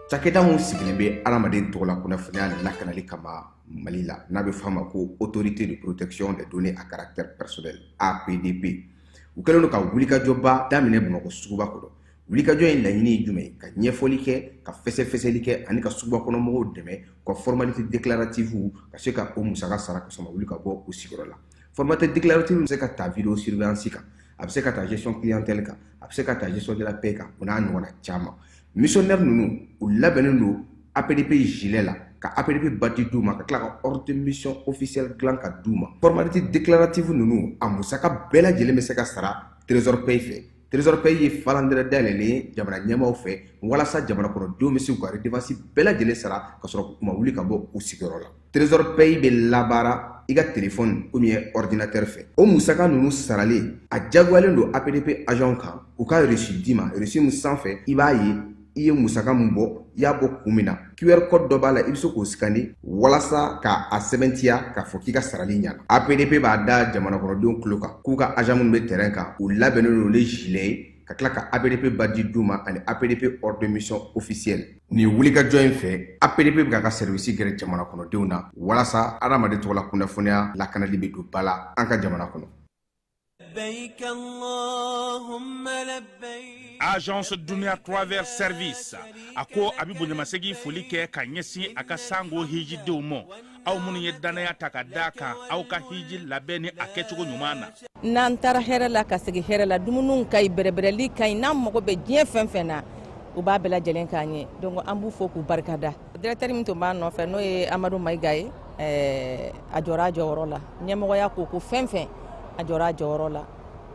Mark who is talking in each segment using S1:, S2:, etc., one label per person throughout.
S1: Cakɛda mun sigilen bɛ adamaden tɔgɔ la kunnafoniya lakanali kama Mali la n'a bɛ fɔ a ma ko autorité de protection des données à caractère personnel APDP u kɛlen don ka wulikajɔba daminɛ Bamakɔ suguba kɔnɔ. Wulikajɔ in laɲini ye jumɛn ye? Ka ɲɛfɔli kɛ, ka fɛsɛfɛsɛli kɛ ani ka suguba kɔnɔ mɔgɔw dɛmɛ ka formalité déclarative ka se ka o musaka sara ka sɔrɔ wuli ka bɔ u sigiyɔrɔ la. Formalité déclarative bɛ se ka ta vidéo surveillance kan, a bɛ se ka ta gestion clientèle kan, a bɛ se ka ta gestion de la paix kan, o n'a ɲɔgɔnna caman. Missionnaire ninnu u labɛnnen don APDP gilet la ka APDP bati d'u ma ka tila ka ordre de mission officielle dilan ka d'u ma. Formalité déclarative ninnu a musaka bɛɛ lajɛlen bɛ se ka sara trésor paye fɛ. Trésor paye ye falandɛrɛ dayɛlɛlen ye jamana ɲɛmaaw fɛ walasa jamana kɔnɔdenw bɛ se k'u ka redevance bɛɛ lajɛlen sara ka sɔrɔ u ma wuli ka bɔ u sigiyɔrɔ la. Trésor paye bɛ labaara i ka téléphone ou bien ordinateur fɛ. O musaka ninnu sarali a jagoyalen don APDP agent kan u ka reçu d'i ma. Reçu min sanfɛ i b'a ye i ye musaka mun bɔ i y'a bɔ kun min na QR code dɔ b'a la i bɛ se k'o scanner walasa ka a sɛbɛntiya k'a fɔ k'i ka sarali ɲɛna. APDP b'a da jamana kɔnɔdenw tulo kan k'u ka agent minnu bɛ terrain kan u labɛnnen don ni gilet ye ka tila ka APDP badi d'u ma ani APDP ordre de mission officielle. Nin wulikajɔ in fɛ APDP bɛ k'a ka service gɛrɛ jamana kɔnɔdenw na walasa adamaden tɔgɔ la kunnafoniya lakanali bɛ don ba la an ka jamana kɔnɔ.
S2: Agence Dunia Travel Service ako abi bonyamasegi foli kɛ ka ɲɛsin a ka sango hiji denw ma aw minnu ye danaya ta ka da kan aw ka hiji labɛn ni a kɛcogo ɲuman na.
S3: N'an taara hɛrɛ la ka segin hɛrɛ la dumuniw ka ɲi bɛrɛbɛrɛli ka ɲi n'an mago bɛ diɲɛ fɛn fɛn na u b'a bɛɛ lajɛlen k'an ye donc an b'u fɔ k'u barikada. Directeur min tun b'an nɔfɛ n'o ye Amadu Mayiga ye a jɔra a jɔyɔrɔ la ɲɛmɔgɔya ko fɛn fɛn a jɔra a jɔyɔrɔ la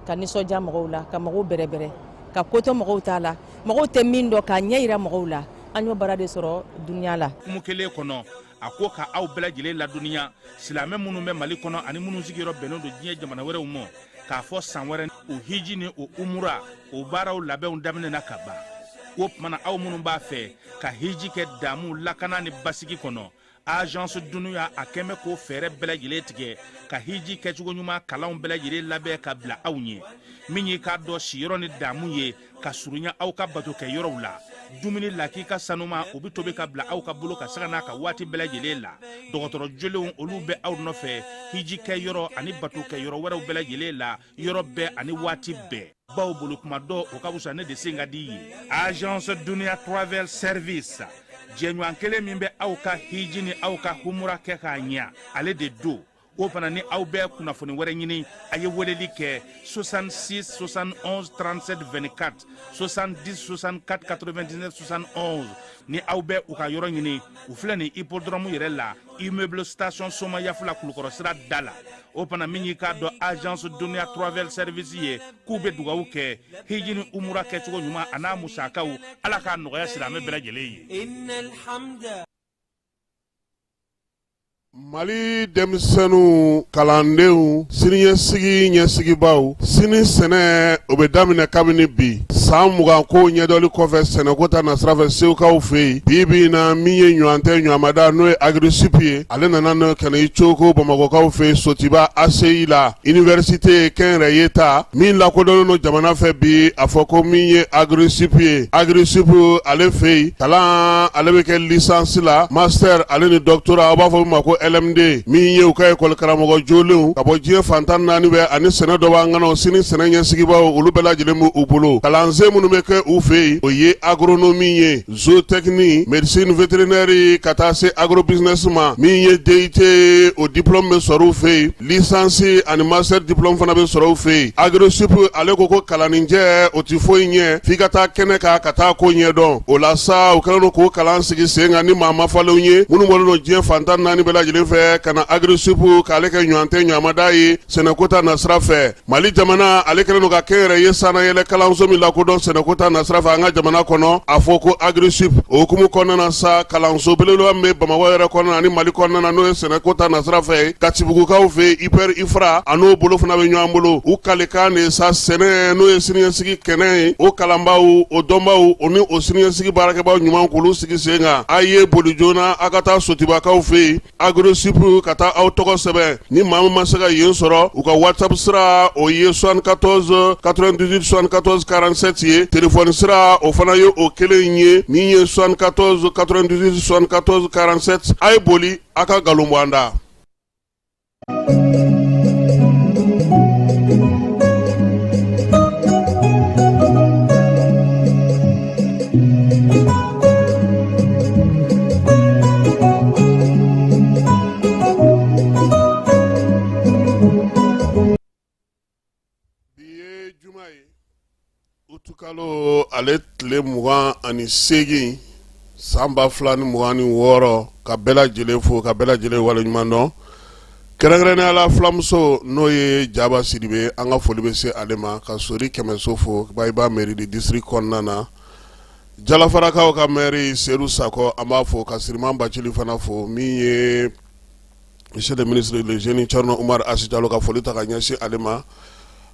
S3: ka nisɔndiya mɔgɔw la ka mɔgɔw bɛrɛbɛrɛ ka koto mɔgɔw t'a la mɔgɔw tɛ min dɔn k'a ɲɛ yira mɔgɔw la an y'o baara de sɔrɔ duniya la.
S2: Kumu kelen kɔnɔ a ko ka aw bɛɛ lajɛlen ladɔnniya silamɛ minnu bɛ Mali kɔnɔ ani minnu sigiyɔrɔ bɛnnen don diɲɛ jamana wɛrɛw ma k'a fɔ san wɛrɛ o hiji ni o umura o baaraw labɛnw daminɛna ka ban o tumana aw minnu b'a fɛ ka hiji kɛ damu lakana ni basigi kɔnɔ Agence Dunia a kɛmɛ ko fɛɛrɛ bɛɛ lajɛlen tigɛ ka hiji kɛcogo ɲuman kalanw bɛɛ lajɛlen labɛn ka bila aw ɲɛ min ye k'a dɔn siyɔrɔ ni damu ye ka surunya aw ka bato kɛ yɔrɔw la dumuni lak'i ka sanuma o bɛ tobi ka bila aw ka bolo ka se ka n'a ka waati bɛɛ lajɛlen la dɔgɔtɔrɔ jolenw olu bɛ aw nɔfɛ hiji kɛ yɔrɔ ani bato kɛ yɔrɔ wɛrɛw bɛɛ lajɛlen la yɔrɔ bɛɛ ani waati bɛɛ baw bolo kuma dɔ o ka wusa ne de sen ka di ye. Agence Dunia Travel Service jɛɲɔgɔn kelen min bɛ aw ka hiji ni aw ka humura kɛ k'a ɲɛ ale de do o fana ni aw bɛ kunnafoni wɛrɛ ɲini a ye weleli kɛ 66 71 37 24 70 64 99 71 ni aw bɛ u ka yɔrɔ ɲini u filɛ ni hippodrome yɛrɛ la immeuble station Soma Yafula Kulukɔrɔ sira da la o fana min y'i k'a dɔn Agence Dunia Travel Service ye k'u bɛ dugawu kɛ hiji ni umura kɛcogo ɲuman a n'a musakaw ala k'a nɔgɔya silamɛ bɛɛ lajɛlen ye.
S4: Mali denmisɛnninw kalandenw siniɲɛsigi ɲɛsigibaw sini sɛnɛ o bɛ daminɛ kabini bi san 20 ko ɲɛdɔli kɔfɛ sɛnɛko ta nasira fɛ sewukaw fɛ yen bi-bi na min ye ɲɔgɔn tɛ ɲɔgɔnmada n'o ye Agriculture ye ale nana n'o ka na i cogo Bamakɔkaw fɛ Sotiba ACI la université kɛnyɛrɛye ta min lakodɔnnen don jamana fɛ bi a fɔ ko min ye Agriculture ye Agriculture ale fɛ yen kalan ale bɛ kɛ licence la master ale ni doctorat a b'a fɔ ma ko LMD min ye u ka école karamɔgɔ jolenw ka bɔ diɲɛ fantan naani bɛ ani sɛnɛ dɔ b'an kɔnɔ sini sɛnɛ ɲɛsigibaw olu bɛɛ lajɛlen b'u bolo kalansen minnu bɛ kɛ u fɛ yen o ye agronomie ye zootechnie médecine vétérinaire ka taa se agrobusiness ma min ye DIT o diplôme bɛ sɔrɔ u fɛ yen licence ani master diplôme fana bɛ sɔrɔ u fɛ yen Agriculture ale ko ko kalaninjɛ o tɛ foyi ɲɛ f'i ka taa kɛnɛ kan ka taa ko ɲɛdɔn o la sa u kɛlen don k'o kalan sigi sen kan ni maa ma falenw ye minnu bɔlen don diɲɛ fantan naani bɛɛ lajɛlen lajɛlen fɛ ka na agrisupu k'ale kɛ ɲɔgɔn tɛ ɲɔgɔnmada ye sɛnɛkota nasira fɛ. Mali jamana ale kɛlen don ka kɛ yɛrɛ ye sanayɛlɛ kalanso min lakodɔn sɛnɛkota nasira fɛ an ka jamana kɔnɔ a fɔ ko agrisup o hukumu kɔnɔna na sa kalanso belebeleba min bɛ Bamakɔ yɛrɛ kɔnɔna ani Mali kɔnɔna na n'o ye sɛnɛkota nasira fɛ Katibugukaw fɛ IPR IFRA a n'o bolo fana bɛ ɲɔgɔn bolo u kalekan de sa sɛnɛ n'o ye siniɲɛsigi kɛnɛ ye o kalanbaw o dɔnbaw o ni o siniɲɛsigi baarakɛbaw ɲuman k'olu sigi sen kan a ye boli joona a ka taa Sotibakaw fɛ yen agrisup ka taa aw tɔgɔ sɛbɛn ni maa min ma se ka yen sɔrɔ u ka WhatsApp sira o ye 74 98 74 47 ye telefɔni sira o fana ye o kelen ye min ye 74 98 74 47 a ye boli a ka nkalon bɔ an da. Utukalo ale tile 28 san 2026 ka bɛɛ lajɛlen fo ka bɛɛ lajɛlen waleɲuman dɔn kɛrɛnkɛrɛnnenya la fulamuso n'o ye Jaba Sidibe an ka foli bɛ se ale ma ka Sori Kɛmɛso fo Bayiba mairie de district kɔnɔna na Jalafarakaw ka maire Seru Sako an b'a fo ka Siriman Bacili fana fo min ye monsieur le ministre le jeune Thierno Umar Asi Jalo ka foli ta ka ɲɛsin ale ma.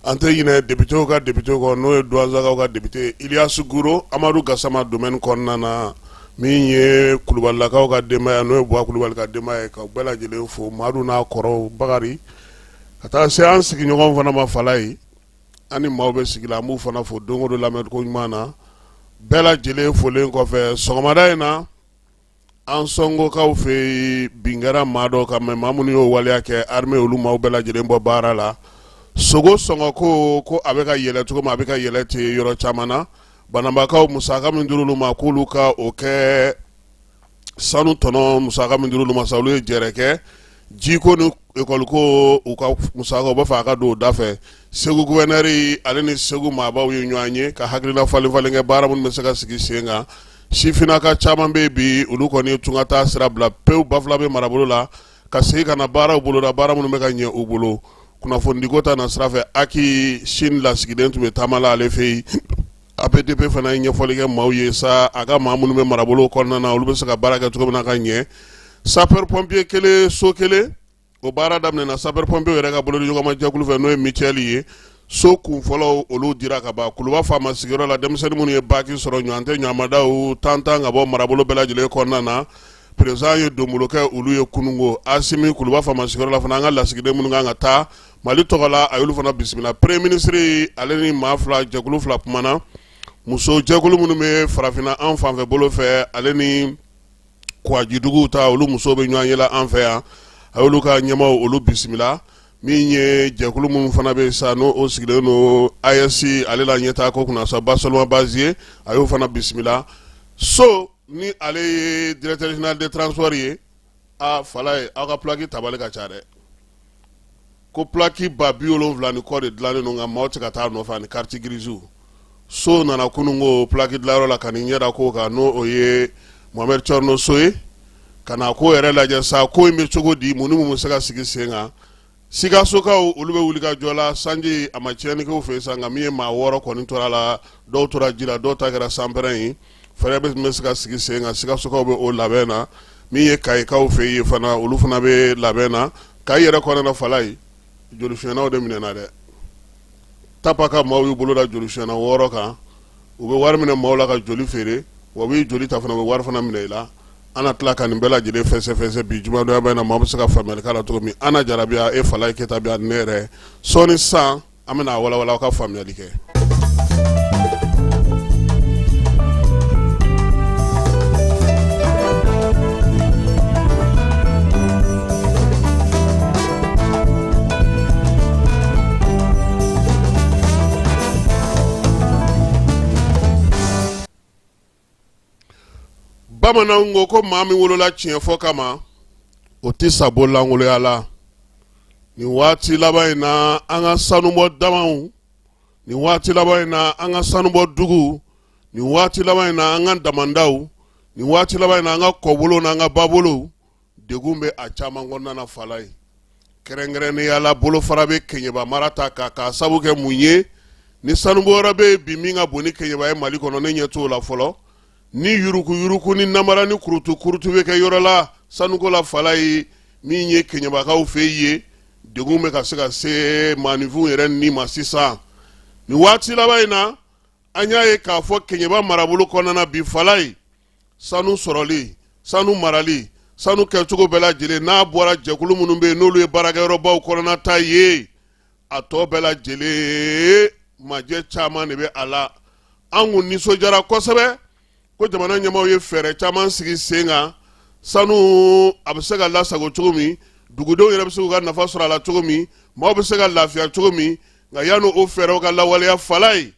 S4: An tɛ ɲinɛ député ka député kɔ n'o ye Douazagaw ka député Iliasu Guro Amadu Gassama domaine kɔnɔna na min ye Kulubalilakaw ka denbaya n'o ye Buwa Kulubali ka denbaya ye ka bɛɛ lajɛlen fo Madu n'a kɔrɔw Bakari ka taa se an sigiɲɔgɔn fana ma Fala ye ani maaw bɛ sigi la an b'u fana fo don o don lamɛn ko ɲuman na bɛɛ lajɛlen folen kɔfɛ sɔgɔmada in na an sɔngokaw fɛ bin kɛra maa dɔ kan mɛ maa minnu y'o waleya kɛ armée olu maaw bɛɛ lajɛlen bɔ baara la. Sogo sɔngɔ ko a bɛ ka yɛlɛ cogo min a bɛ ka yɛlɛ ten yɔrɔ caman na banabakaw musaka min dir'olu ma k'olu ka o kɛ sanu tɔnɔ musaka min dir'olu ma sa olu ye jɛrɛ kɛ jiko ni ekɔliko u ka musaka u b'a fɛ a ka don o da fɛ Segu gouverneur ale ni Segu maabaw ye ɲɔgɔn ye ka hakilina falen falen kɛ baara minnu bɛ se ka sigi sen kan sifinnaka caman bɛ bi olu kɔni tun ka taa sira bila pewu Bafula bɛ marabolo la ka segin ka na baaraw boloda baara minnu bɛ ka ɲɛ u bolo. Kunnafonidiko ta na sira fɛ Aki Sini lasigiden tun bɛ taama la ale fɛ yen APDP fana ye ɲɛfɔli kɛ maaw ye sa a ka maa minnu bɛ marabolo kɔnɔna na olu bɛ se ka baara kɛ cogo min na ka ɲɛ sapeur pompier kelen so kelen o baara daminɛna sapeur pompier yɛrɛ ka bolodi ɲɔgɔnma jɛkulu fɛ n'o ye Michel ye so kun fɔlɔ olu dira ka ban Kuluba faama sigiyɔrɔ la denmisɛnnin minnu ye baki sɔrɔ ɲɔgɔn tɛ ɲɔgɔnmadaw tantan ka bɔ marabolo bɛɛ lajɛlen kɔnɔna na président ye donbolo kɛ olu ye kunungo Asimi Kuluba faama sigiyɔrɔ la fana an ka lasigiden minnu kan ka taa Mali tɔgɔla a y'olu fana bisimila premier ministre ale ni maa fila jɛkulu fila kumana muso jɛkulu minnu bɛ farafinna an fanfɛ bolo fɛ ale ni Kouadjidougu ta olu muso bɛ ɲɔgɔn yela an fɛ yan a y'olu ka ɲɛmaaw olu bisimila min ye jɛkulu minnu fana bɛ sa n'o sigilen don AES ale la ɲɛtaa ko kunna sa Basoloma Bazie a y'o fana bisimila so ni ale ye directeur général des transports ye a Fala ye aw ka plaki tabali ka ca dɛ ko plaki ba 70 ni kɔ de dilannen don nka maaw tɛ ka taa nɔfɛ ani carte grise so nana kunungo plaki dilayɔrɔ la ka nin ɲɛda ko kan n'o o ye Mohamed Thierno So ye ka na ko yɛrɛ lajɛ sa ko in bɛ cogo di mun ni mun bɛ se ka sigi sen kan Sikasokaw olu bɛ wuli ka jɔ la sanji a ma tiɲɛnikɛw fɛ sa nka min ye maa 6 kɔni tora la dɔw tora ji la dɔw ta kɛra sanpɛrɛn ye fɛɛrɛ bɛ se ka sigi sen kan Sikasokaw bɛ o labɛn na min ye Kayikaw fɛ yen fana olu fana bɛ labɛn na Kayi yɛrɛ kɔnɔna Fala ye joli fiɲɛnaw de minɛna dɛ Tapa ka maaw y'u bolo da joli fiɲɛna 6 kan u bɛ wari minɛ maaw la ka joli feere wa u bɛ joli ta fana u bɛ wari fana minɛ i la an na tila ka nin bɛɛ lajɛlen fɛsɛ bi jumadɔya bɛ na maaw bɛ se ka faamuyali k'a la cogo min Ana Jarabiya e Fala ye Keta bi ani ne yɛrɛ sɔɔni sisan an bɛna walawala aw ka faamuyali kɛ. Bamananw ko maa min wolola tiɲɛ fɔ kama o tɛ sa bololankolon la nin waati laban in na an ka sanubɔ damaw nin waati laban in na an ka sanubɔ dugu nin waati laban in na an ka damandaw nin waati laban in na an ka kɔbolo n'an ka babolo degun bɛ a caman kɔnɔna na fala ye kɛrɛnkɛrɛnnenya la bolofara bɛ Keɲeba mara ta k'a sabu kɛ mun ye ni sanubɔyɔrɔ bɛ bi min ka bon ni Keɲeba ye Mali kɔnɔ ne ɲɛ t'o la fɔlɔ ni yuruku ni namara ni kurutu bɛ kɛ yɔrɔ la sanuko la fala ye min ye Keɲebakaw fɛ ye degun bɛ ka se ka se maanifinw yɛrɛ ni ma sisan ni waati laban in na an y'a ye k'a fɔ Keɲeba marabolo kɔnɔna bi fala ye sanu sɔrɔli sanu marali sanu kɛcogo bɛɛ lajɛlen n'a bɔra jɛkulu minnu bɛ yen n'olu ye baarakɛyɔrɔbaw kɔnɔna ta ye a tɔ bɛɛ lajɛlen majɛ caman de bɛ a la an kun nisɔndiyara kosɛbɛ ko jamana ɲɛmaaw ye fɛɛrɛ caman sigi sen kan sanu a bɛ se ka lasago cogo min dugudenw yɛrɛ bɛ se k'u ka nafa sɔrɔ a la cogo min maaw bɛ se ka lafiya cogo min nka yanni o fɛɛrɛw ka lawaleya fala ye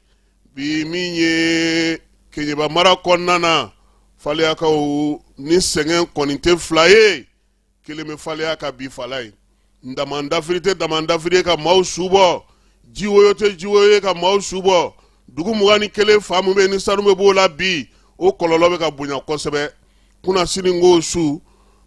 S4: bi min ye Keɲeba mara kɔnɔna na faleyakaw ni sɛgɛn kɔni tɛ fila ye kelen bɛ faleya ka bi fala ye ndamandafiri tɛ damandafiri ye ka maaw su bɔ jiwoyo tɛ jiwoyo ye ka maaw su bɔ dugu 21 fa min bɛ yen ni sanu bɛ b'o la bi o kɔlɔlɔ bɛ ka bonya kosɛbɛ kunna sini ko su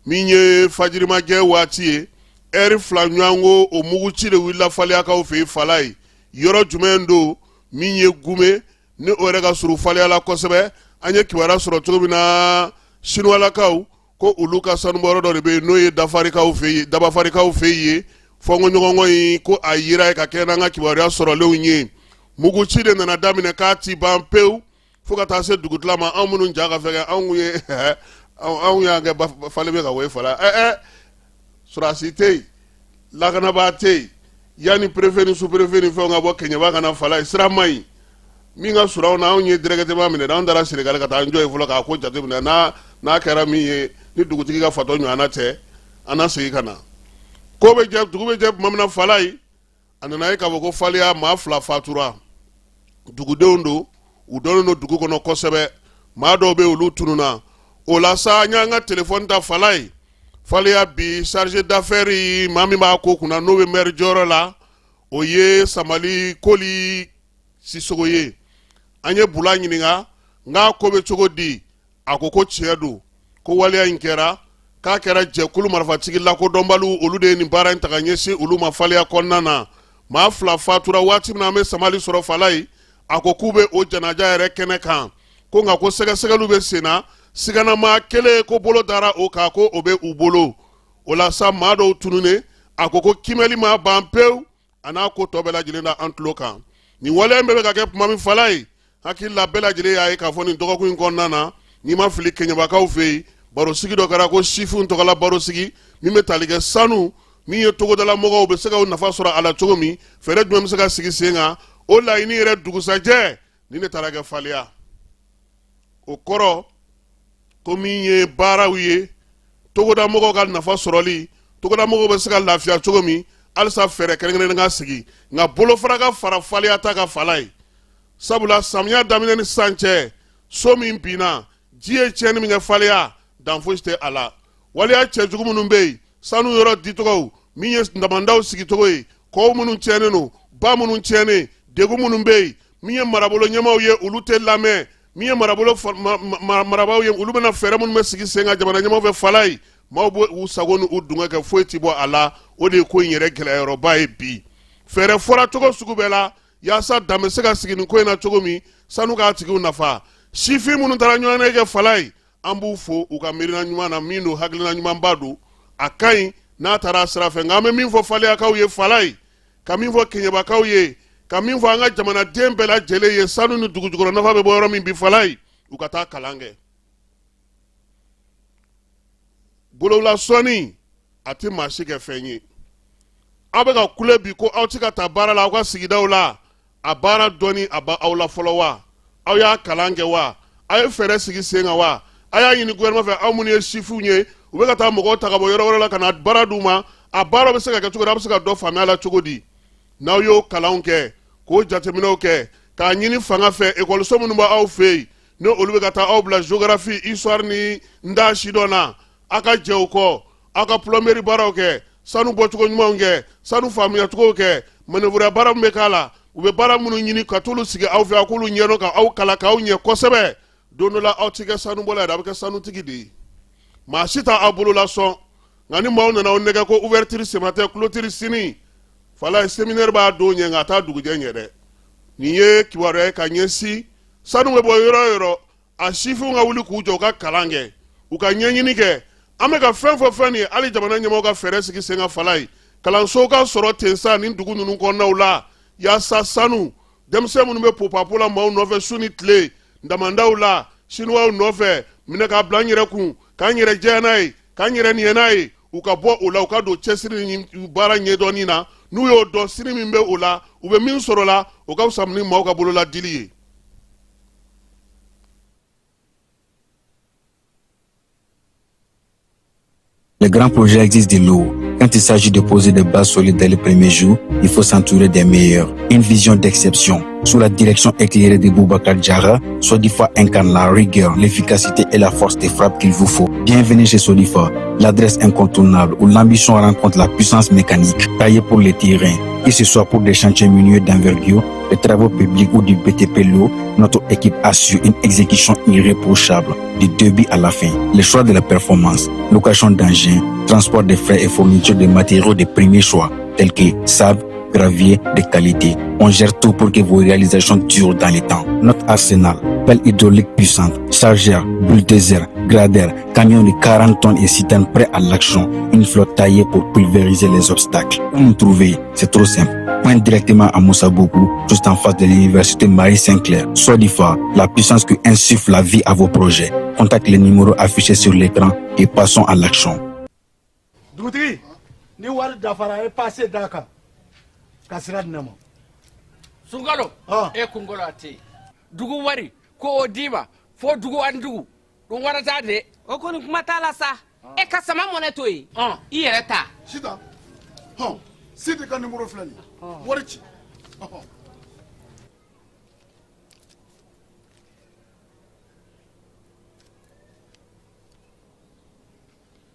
S4: min ye fajirimajɛ waati ye ɛri 2 ɲɔgɔn ko o muguci de wulila faleyakaw fɛ yen fala ye yɔrɔ jumɛn don min ye gume ni o yɛrɛ ka surun faleya la kosɛbɛ an ye kibaruya sɔrɔ cogo min na sinuwalakaw ko olu ka sanubɔyɔrɔ dɔ de bɛ yen n'o ye dabafarikaw fɛ ye fɔnkɔɲɔgɔnkɔ in ko a yira ye ka kɛ n'an ka kibaruya sɔrɔlenw ye muguci de nana daminɛ k'a ti ban pewu fo ka taa se dugutila ma anw minnu ja ka fɛgɛ anw y'an kɛ falen bɛ ka woyi fala surasi tɛ yen lakanabaa tɛ yen yanni perefe ni superefe ni fɛnw ka bɔ Keɲeba kana fala ye sira man ɲi min ka suraw na anw ye directement minɛ anw taara Senegal ka taa an jɔ ye fɔlɔ k'a ko jateminɛ n'a kɛra min ye ni dugutigi ka fatɔ ɲɔgɔnna tɛ an na segin ka na dugu bɛ jɛ tuma min na fala ye a nana ye k'a fɔ ko faleya maa 2 fatura dugudenw don u dɔnnen don dugu kɔnɔ kosɛbɛ maa dɔw bɛ olu tununa o la sa an y'an ka telefɔni ta fala ye faleya bi chargé d'affaires maa min b'a ko kunna n'o bɛ maire jɔyɔrɔ la o ye Samali Koli Sisogo ye an ye Bula ɲininka nka ko bɛ cogo di a ko tiɲɛ don ko waleya in kɛra k'a kɛra jɛkulu marifatigi lakodɔnbaliw olu de ye nin baara in ta ka ɲɛsin olu ma faleya kɔnɔna na maa 2 fatura waati min na an bɛ Samali sɔrɔ fala ye a ko k'u bɛ o janaja yɛrɛ kɛnɛ kan ko nka ko sɛgɛsɛgɛliw bɛ sen na siganama kelen ko bolo dara o kan ko o bɛ u bolo o la sa maa dɔw tununen a ko kimɛli ma ban pewu a n'a ko tɔ bɛɛ lajɛlen da an tulo kan nin waleya in bɛɛ bɛ ka kɛ tuma min fala ye hakili la bɛɛ lajɛlen y'a ye k'a fɔ nin dɔgɔkun in kɔnɔna na n'i ma fili Keɲebakaw fɛ yen barosigi dɔ kɛra ko sifinw tɔgɔla barosigi min bɛ tali kɛ sanu min ye togodala mɔgɔw bɛ se ka nafa sɔrɔ a la cogo min fɛɛrɛ jumɛn bɛ se ka sigi sen kan o laɲini yɛrɛ dugusajɛ ni ne taara kɛ faleya o kɔrɔ ko min ye baaraw ye togoda mɔgɔw ka nafa sɔrɔli togoda mɔgɔw bɛ se ka lafiya cogo min halisa fɛɛrɛ kɛrɛnkɛrɛnnen ka sigi nka bolofara ka fara faleya ta ka fala ye sabula samiya daminɛ ni sisan cɛ so min binna ji ye tiɲɛni min kɛ faleya dan fosi tɛ a la waleya cɛjugu minnu bɛ yen sanu yɔrɔ ditɔgɔw min ye damandaw sigicogo ye kɔw minnu tiɲɛnen don ba minnu tiɲɛnen degun minnu bɛ yen min ye marabolo ɲɛmaaw ye olu tɛ lamɛn min ye marabaaw ye olu bɛna fɛɛrɛ minnu bɛ sigi sen kan jamana ɲɛmaaw fɛ fala ye maaw bɛ u sago ni u dungɛ kɛ foyi tɛ bɔ a la o de ye ko in yɛrɛ gɛlɛyɔrɔba ye bi fɛɛrɛ fɔra cogo sugu bɛɛ la yaasa dan bɛ se ka sigi nin ko in na cogo min sanu k'a tigiw nafa sifin minnu taara ɲɔgɔnna kɛ fala ye an b'u fo u ka miirina ɲuman na min don hakilina ɲumanba don a ka ɲi n'a taara a sira fɛ nka an bɛ min fɔ faleyakaw ye fala ye ka min fɔ Keɲebakaw ye ka min fɔ an ka jamanaden bɛɛ lajɛlen ye sanu ni dugujukɔrɔ nafa bɛ bɔ yɔrɔ min bi fala ye u ka taa kalan kɛ bolowula sɔnni a tɛ maa si kɛ fɛn ye aw bɛ ka kule bi ko aw tɛ ka taa baara la aw ka sigidaw la a baara dɔnni a ba aw la fɔlɔ wa aw y'a kalan kɛ wa aw ye fɛɛrɛ sigi sen kan wa a y'a ɲini gouvernement fɛ aw minnu ye sifinw ye u bɛ ka taa mɔgɔw ta ka bɔ yɔrɔ wɛrɛ la ka na baara d'u ma a baara bɛ se ka kɛ cogo di a bɛ se ka dɔ faamuya la cogo di n'aw y'o kalanw kɛ k'o jateminɛw kɛ k'a ɲini fanga fɛ ekɔliso minnu b'aw fɛ yen ni olu bɛ ka taa aw bila géographie histoire ni nda sidɔn na aw ka jɛ o kɔ aw ka plomberie baaraw kɛ sanu bɔcogo ɲumanw kɛ sanu faamuyacogow kɛ manœuvre baara min bɛ k'a la u bɛ baara minnu ɲini ka t'olu sigi aw fɛ aw k'olu ɲɛdɔn ka aw kalan k'aw ɲɛ kosɛbɛ don dɔ la aw ti kɛ sanubɔla yɛrɛ a bɛ kɛ sanutigi de ye maa si t'a aw bolo la sɔn ngani maw na onega ko ouverture ce matin clôture sini fala séminaire ba do nye ngata duguje nyede niye kiware ka nyesi sanu webo yoro a shifu nga wuli ku jo ka kalange u ka nyenyini ke ame ka fɛn ni ali jamana ɲɛmɔgɔ ka fɛrɛ sigi sen ka falai kalanso ka sɔrɔ tensa ni dugu ninnu kɔnɔnaw la yaasa sanu denmisɛn minnu bɛ popapo la maaw nɔfɛ su ni tile damandaw la sinuwaw nɔfɛ minɛ ka bila n yɛrɛ kun k'an yɛrɛ jɛya n'a ye k'an yɛrɛ niɲɛ n'a ye u ka bɔ o la u ka don cɛsiri ni baara ɲɛdɔnni na n'u y'o dɔn siri min bɛ o la u bɛ min sɔrɔ la o ka fisa ni maaw ka bolola dili ye.
S5: Les grands projets existent de l'eau. Quand il s'agit de poser des bases solides dès les premiers jours, il faut s'entourer des meilleurs. Une vision d'exception. Sous la direction éclairée de Boubacar Diarra, Sodifa incarne la rigueur, l'efficacité et la force des frappes qu'il vous faut. Bienvenue chez Sodifa, l'adresse incontournable où l'ambition rencontre la puissance mécanique, taillée pour les terrains. Que ce soit pour des chantiers miniers d'envergure, des travaux publics ou du BTP l'eau, notre équipe assure une exécution irréprochable du début à la fin. Le choix de la performance, location d'engins, transport de frais et fourniture de matériaux de premier choix, tels que sable, gravier de qualité. On gère tout pour que vos réalisations durent dans les temps. Notre arsenal, pelle hydraulique puissante, chargeur, bulldozer, gradeur, camion de 40 tonnes et citernes prêts à l'action. Une flotte taillée pour pulvériser les obstacles. Où nous trouver? C'est trop simple. Pointe directement à Moussaboukou, juste en face de l'université Marie-Saint-Clair. Sodifa, la puissance qui insuffle la vie à vos projets. Contactez les numéros affichés sur l'écran et passons à l'action.
S6: Doutri, ni wal dafara est passé d'aka. Kasira dinamo.
S7: Sungalo, e kungolo ati. Dugu wari, ko odiba, fo dugu andugu. Dun wara tade. O koni kuma tala sa. E kasama moneto yi. I yere ta.
S6: Sita. Sita ka numéro flani. Warichi.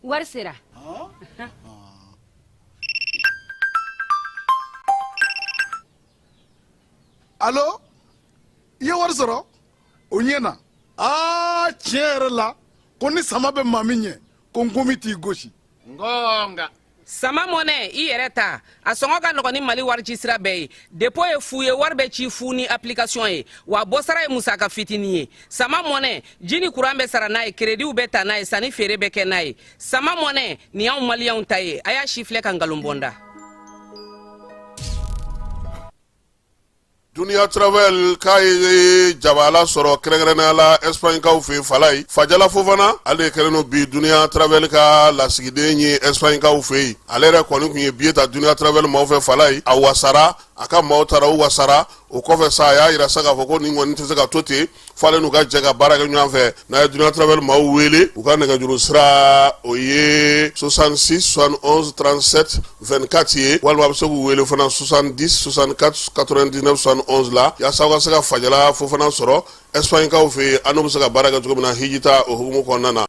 S8: Wari sera.
S6: Allo? I ye wari sɔrɔ? O ɲɛna. Tiɲɛ yɛrɛ la, ko ni sama bɛ maa min ɲɛ, ko n komi t'i gosi.
S7: Ngonga.
S3: Sama mɔnɛ i yɛrɛ ta a sɔngɔ ka nɔgɔn ni Mali warici sira bɛɛ ye. Dépôt ye fu ye, wari bɛ ci fu ni application ye, wa bɔsara ye musaka fitinin ye. Sama mɔnɛ ji ni courant bɛ sara n'a ye, crédit bɛ ta n'a ye, sanni feere bɛ kɛ n'a ye. Sama mɔnɛ nin y'anw maliyɛnw ta ye, a y'a si filɛ ka nkalon bɔnda.
S4: Dunia Travel k'a ye jabala sɔrɔ kɛrɛnkɛrɛnnenya la Espagnekaw fɛ falai Fajala Fofana ale kɛlen no bi Dunia Travel ka lasigiden ye Espagnekaw fɛ ale yɛrɛ kɔni kun ye billet ta Dunia Travel maaw fɛ falai a wasara a ka maaw taara u wasara o kɔfɛ sa a y'a yira sa k'a fɔ ko nin kɔni tɛ se ka to ten f'ale n'u ka jɛ ka baara kɛ ɲɔgɔn fɛ n'a ye Dunia Travel maaw wele u ka nɛgɛjuru sira o ye 66 71 37 24 ye walima a bɛ se k'u wele fana 70 64 99 71 la yaasa aw ka se ka Fajala Fofana sɔrɔ Espagnekaw fɛ an n'u bɛ se ka baara kɛ cogo min na hijita o hukumu kɔnɔna na.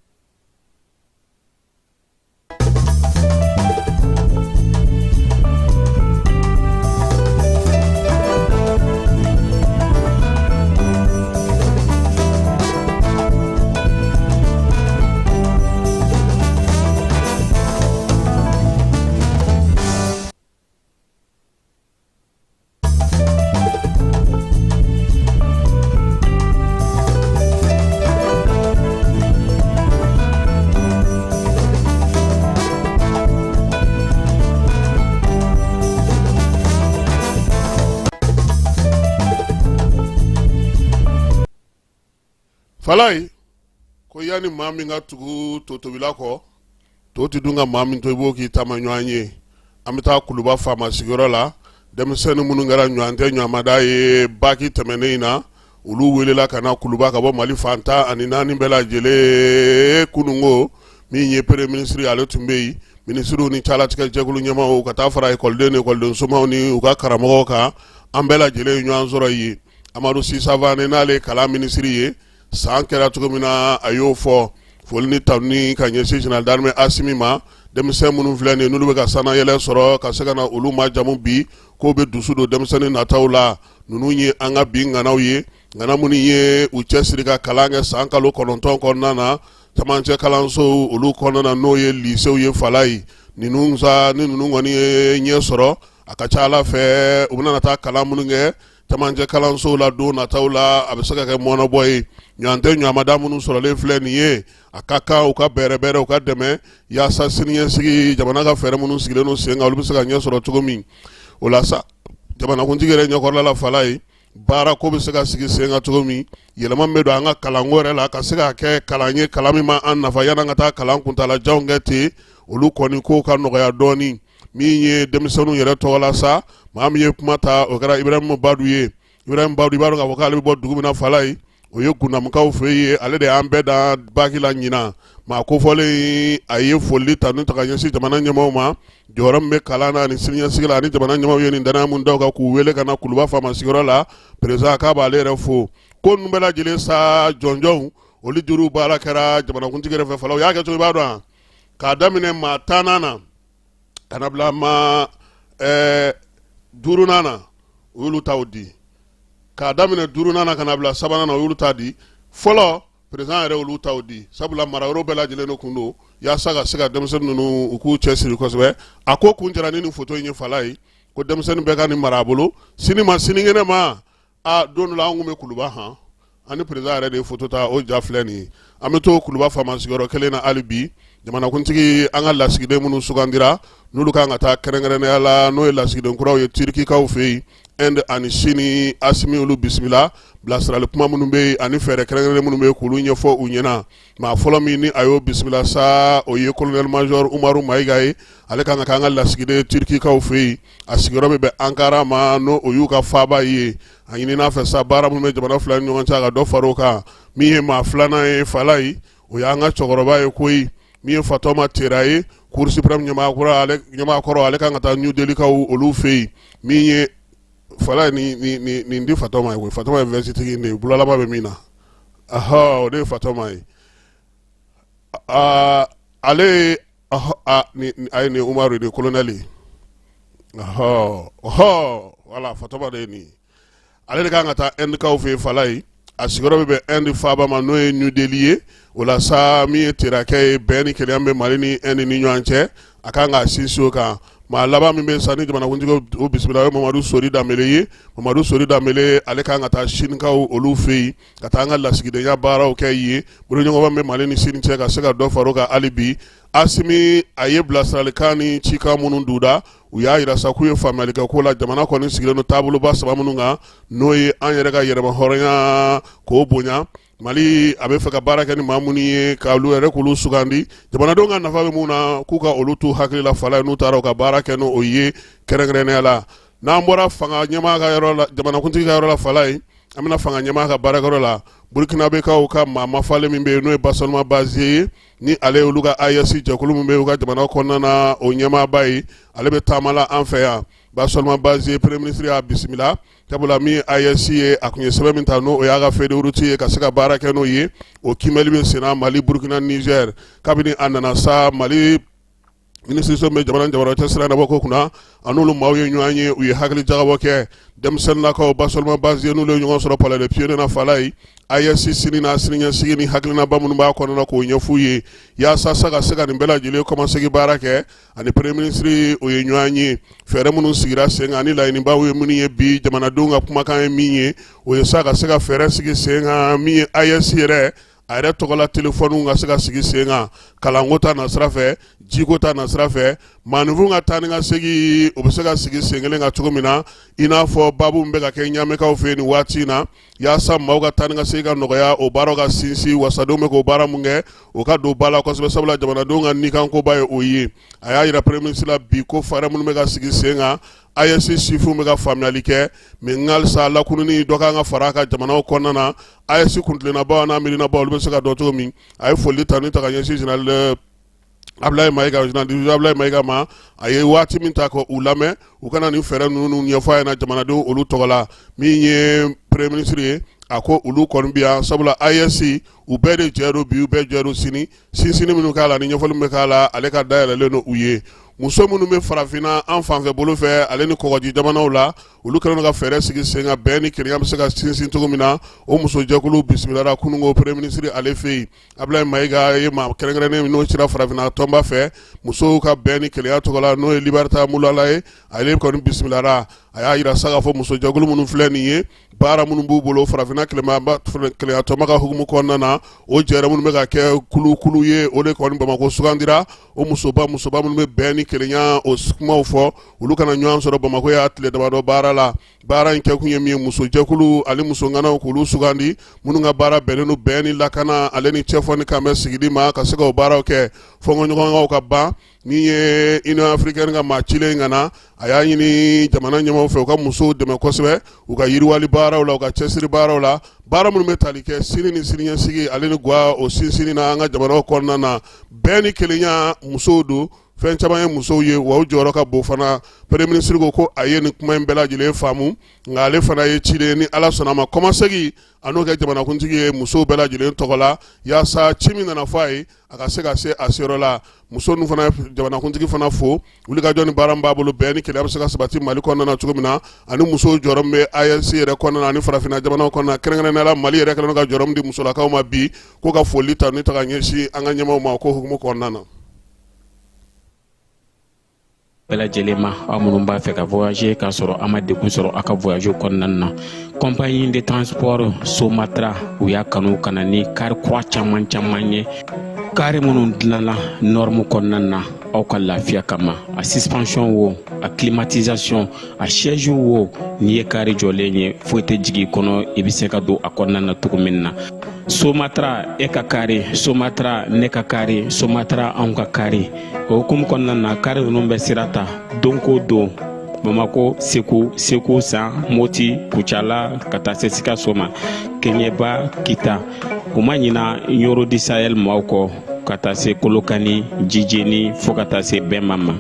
S4: Falai ko yani maa min ka tugu totobila kɔ to ti dun ka maa min to i b'o k'i taama ɲɔgɔn ye an bɛ taa kuluba faama sigiyɔrɔ la denmisɛnnin minnu kɛra ɲɔgɔn tɛ ɲɔgɔnmada ye baki tɛmɛnen in na olu welela ka na kuluba ka bɔ Mali fan 14 bɛɛ lajɛlen kunungo min ye premier ministre ale tun bɛ yen ministrew ni calatigɛ jɛkulu ɲɛmaaw ka taa fara ekɔliden ni ekɔlidensomaw ni u ka karamɔgɔw kan an bɛɛ lajɛlen ye ɲɔgɔn sɔrɔ yen Amadu Sisa Vane n'ale kalan ministre ye san kɛra cogo min na a y'o fɔ foli ni tanuni ka ɲɛsin général d'armée Asimi ma denmisɛn minnu filɛ nin ye n'olu bɛ ka sanayɛlɛ sɔrɔ ka se ka na olu majamu bi k'o bɛ dusu don denmisɛnnin nataw la ninnu ye an ka bi ŋanaw ye ŋana minnu ye u cɛsiri ka kalan kɛ san kalo 9 kɔnɔna na camancɛ kalanso olu kɔnɔna n'o ye lycée ye Fala ye ninnu kɔni ye ɲɛ sɔrɔ a ka ca Ala fɛ u bɛna taa kalan minnu kɛ camancɛ kalanso la don nataw la a bɛ se ka kɛ mɔnɔbɔ ye ɲɔgɔn tɛ ɲɔgɔnmada minnu sɔrɔlen filɛ nin ye a ka kan u ka bɛrɛbɛrɛ u ka dɛmɛ yaasa siniɲɛsigi jamana ka fɛɛrɛ minnu sigilen don sen kan olu bɛ se ka ɲɛ sɔrɔ cogo min o la sa jamanakuntigi yɛrɛ ɲɛkɔrɔla la Fala ye baara ko bɛ se ka sigi sen kan cogo min yɛlɛma bɛ don an ka kalanko yɛrɛ la ka se ka kɛ kalan ye kalan min ma an nafa yan'an ka taa kalan kuntalajanw kɛ ten olu kɔni ko ka nɔgɔya dɔɔni min ye denmisɛnninw yɛrɛ tɔgɔ la sa maa min ye kuma ta o kɛra Ibrahima Badu ye Ibrahima Badu i b'a dɔn k'a fɔ k'ale bɛ bɔ dugu min na Fala ye o ye Gundamukaw fɛ ye ale de y'an bɛɛ da baki la ɲinan maa kofɔlen a ye foli ta n'u ta ka ɲɛsin jamana ɲɛmaaw ma jɔyɔrɔ min bɛ kalan na ani siniɲɛsigi la ani jamana ɲɛmaaw ye nin danaya mun da u kan k'u wele ka na Kuluba faama sigiyɔrɔ la président k'a b'ale yɛrɛ fo ko ninnu bɛɛ lajɛlen sa jɔnjɔnw olu juru baara kɛra jamanakuntigi yɛrɛ fɛ Fala o y'a kɛ cogo i b'a dɔn k'a daminɛ maa 10 na ka na bila maa 5 na o y'olu taw di k'a daminɛ 5 na ka na bila 3 na o y'olu ta di fɔlɔ président yɛrɛ olu taw di sabula mara yɔrɔ bɛɛ lajɛlen de kun don yaasa ka se ka denmisɛnnin ninnu u k'u cɛsiri kosɛbɛ a ko kun jɛra ni nin photo in ye Fala ye ko denmisɛnnin bɛɛ ka nin mara a bolo sini sinikɛnɛ ma don dɔ la an kun bɛ Kuluba han ani président yɛrɛ de ye photo ta o ja filɛ nin ye an bɛ to Kuluba faama sigiyɔrɔ kelen na hali bi jamanakuntigi an ka lasigiden minnu sugandira n'olu kan ka taa kɛrɛnkɛrɛnnenya la n'o ye lasigiden kuraw ye Turkikaw fɛ yen Inde ani Sini Asimi olu bisimila bilasirali kuma minnu bɛ yen ani fɛɛrɛ kɛrɛnkɛrɛnnen minnu bɛ yen k'olu ɲɛfɔ u ɲɛna maa fɔlɔ min ni a y'o bisimila sa o ye colonel major Umaru Mayiga ye ale kan ka kɛ an ka lasigiden Turkikaw fɛ yen a sigiyɔrɔ bɛ bɛn Ankara ma n'o o y'u ka faaba ye a ɲinina fɛ sa baara minnu bɛ jamana fila ni ɲɔgɔn cɛ a ka dɔ far'o kan min ye maa 2nan ye Fala ye o y'an ka cɛkɔrɔba ye koyi min ye Fatoma Tera ye Cour suprême ɲɛmaakɔrɔ ale kan ka taa New Delhi kaw olu fɛ yen min ye Fala nin di Fatoma ye koyi Fatoma ye vɛsitigi de ye bulalama bɛ min na o de ye Fatoma ye ale a ye nin Umaru de colonel ye wala Fatoma de ye nin ale de kan ka taa Inde kaw fɛ yen Fala ye a sigiyɔrɔ bɛ bɛn Inde faaba ma n'o ye New Delhi ye o la sa min ye terakɛ ye bɛn ni kelenya bɛ Mali ni Inde ni ɲɔgɔn cɛ a kan k'a sinsin o kan maa laban min bɛ sa ni jamanakuntigi o bisimila o ye Mamadu Sori Danbele ye Mamadu Sori Danbele ale kan ka taa Sinikaw olu fɛ yen ka taa an ka lasigidenya baaraw kɛ yen boloɲɔgɔnma bɛ Mali ni Sini cɛ ka se ka dɔ far'o kan hali bi Asimi a ye bilasiralikan ni cikan minnu duda u y'a yira sa k'u ye faamuyali kɛ ko la jamana kɔni sigilen don taaboloba 3 minnu kan n'o ye an yɛrɛ ka yɛrɛma hɔrɔnya k'o bonya Mali a bɛ fɛ ka baara kɛ ni maa minnu ye k'olu yɛrɛ k'olu sugandi jamanadenw ka nafa bɛ mun na k'u ka olu t'u hakili la Fala ye n'u taara u ka baara kɛ n'o ye kɛrɛnkɛrɛnnenya la n'an bɔra fanga ɲɛmaa ka yɔrɔ la jamanakuntigi ka yɔrɔ la Fala ye an bɛna fanga ɲɛmaa ka baarakɛyɔrɔ la Burkinabekaw ka maa mafalen min bɛ yen n'o ye Basolma Baziye ye ni ale y'olu ka AES jɛkulu min bɛ yen u ka jamana kɔnɔna na o ɲɛmaaba ye ale bɛ taama la an fɛ yan Basolma Baziye premier ministre y'a bisimila sabula min ye AES ye a kun ye sɛbɛn min ta n'o y'a ka feuille de route ye ka se ka baara kɛ n'o ye o kiimɛli bɛ sen na Mali Burkina Niger kabini a nana sa Mali ministre bɛ jamana cɛ siran na bɔ ko kunna a n'olu maaw ye ɲɔgɔn ye u ye hakili jagabɔ kɛ denmisɛnninnakaw Basolma Baziye n'olu ye ɲɔgɔn sɔrɔ palais de Pieux na Fala ye AES sini na siniɲɛsigi ni hakilinaba minnu b'a kɔnɔna k'o ɲɛf'u ye yaasa sa ka se ka nin bɛɛ lajɛlen kɔmasegi baara kɛ ani premier ministre o ye ɲɔgɔn ye fɛɛrɛ minnu sigira sen kan ani laɲinibaw ye minnu ye bi jamanadenw ka kumakan ye min ye o ye sa ka se ka fɛɛrɛ sigi sen kan min ye AES yɛrɛ a yɛrɛ tɔgɔla telefɔniw ka se ka sigi sen kan kalanko ta nasira fɛ jiko ta nasira fɛ maanifin ka taa ni ka segi o bɛ se ka sigi sen kelen kan cogo min na i n'a fɔ baabu min bɛ ka kɛ ɲamɛkaw fɛ yen nin waati in na yaasa maaw ka taa ni ka segi ka nɔgɔya o baaraw ka sinsin wasadenw bɛ k'o baara mun kɛ o ka don ba la kosɛbɛ sabula jamanadenw ka nikankoba ye o ye a y'a yira premier ministre la bi ko fɛɛrɛ minnu bɛ ka sigi sen kan AES sifinw bɛ ka faamuyali kɛ mais ngalisa lakununi dɔ kan ka fara a ka jamanaw kɔnɔna na AES kuntilennabaw n'a miirinabaw olu bɛ se ka dɔn cogo min a ye foli ta ni ta ka ɲɛsin général Ablaye Mayiga Ablaye Mayiga ma a ye waati min ta k'u lamɛn u kana nin fɛɛrɛ ninnu ɲɛfɔ a ɲɛna jamanadenw olu tɔgɔ la min ye premier ministre ye a ko olu kɔni bi yan sabula AES u bɛɛ de jɛ don bi u bɛɛ jɛ don sini sinsinni minnu k'a la ni ɲɛfɔli min bɛ k'a la ale ka dayɛlɛlen don u ye muso minnu bɛ farafina an fanfɛ bolo fɛ ale ni kɔgɔji jamanaw la olu kɛlen ka fɛɛrɛ sigi sen kan bɛn ni kelenya bɛ se ka sinsin cogo min na o musojɛkulu bisimilara kunungo premier ministre ale fɛ yen Ablaye Mayiga ye maa kɛrɛnkɛrɛnnen n'o cira farafina tɔnba fɛ musow ka bɛn ni kelenya tɔgɔ la n'o ye Liberta Mulala ye ale kɔni bisimilara a y'a yira sa k'a fɔ musojɛkulu minnu filɛ nin ye baara minnu b'u bolo farafina kelenya tɔnba ka hukumu kɔnɔna na o jɛɛrɛ minnu bɛ ka kɛ kulu ye o de kɔni Bamako sugandira o musoba minnu bɛ bɛn ni kelenya o kumaw fɔ olu kana ɲɔgɔn sɔrɔ Bamako y'a tile damadɔ baara la baara in kɛ kun ye min ye musojɛkulu ale musonganaw k'olu sugandi minnu ka baara bɛnnen don bɛn ni lakana ale ni cɛfɔni kan bɛ sigili ma ka se ka o baaraw kɛ fɔnkɔɲɔgɔnkaw ka ban min ye Union Africaine ka maa cilen ka na a y'a ɲini jamana ɲɛmaaw fɛ u ka musow dɛmɛ kosɛbɛ u ka yiriwali baaraw la u ka cɛsiri baaraw la baara minnu bɛ tali kɛ sini ni siniɲɛsigi ale ni guwa o sinsinni na an ka jamanaw kɔnɔna na bɛn ni kelenya musow don fɛn caman ye musow ye wa u jɔyɔrɔ ka bon fana premier ministre ko a ye nin kuma in bɛɛ lajɛlen faamu nka ale fana ye ciden ni ala sɔnna a ma kɔmasegi a n'o kɛ jamanakuntigi ye musow bɛɛ lajɛlen tɔgɔ la yaasa ci min nana fɔ a ye a ka se ka se a seyɔrɔ la muso ninnu fana jamanakuntigi fana fo wulikajɔ ni baara min b'a bolo bɛn ni kelenya bɛ se ka sabati Mali kɔnɔna na cogo min na ani musow jɔyɔrɔ min bɛ AES yɛrɛ kɔnɔna na ani farafina jamanaw kɔnɔna kɛrɛnkɛrɛnnenya la Mali yɛrɛ kɛlen ka jɔyɔrɔ min di musolakaw ma bi ko ka foli ta ni ta ka ɲɛsin an ka ɲɛmaaw ma o ko hukumu kɔnɔna na.
S9: bɛɛ lajɛlen ma aw minnu b'a fɛ ka voyager k'a sɔrɔ a ma degun sɔrɔ a ka voyage kɔnɔna na compagnie de transport Somatra u y'a kanu ka na ni kari kura caman ye kari minnu dilanna norme kɔnɔna na aw ka lafiya kama a suspension wo a climatisation a siège wo n'i ye kari jɔlen ye foyi tɛ jigin kɔnɔ i bɛ se ka don a kɔnɔna na cogo min na Somatra e ka kari Somatra ne ka kari Somatra anw ka kari o hukumu kɔnɔna na kari ninnu bɛ sira ta don ko don Bamako Segu San Moti Kucala ka taa se Sikaso ma Keɲeba Kita u ma ɲina Yoro di Sahel maaw kɔ ka taa se Kolokani Jijeni fo ka taa se Bɛnma ma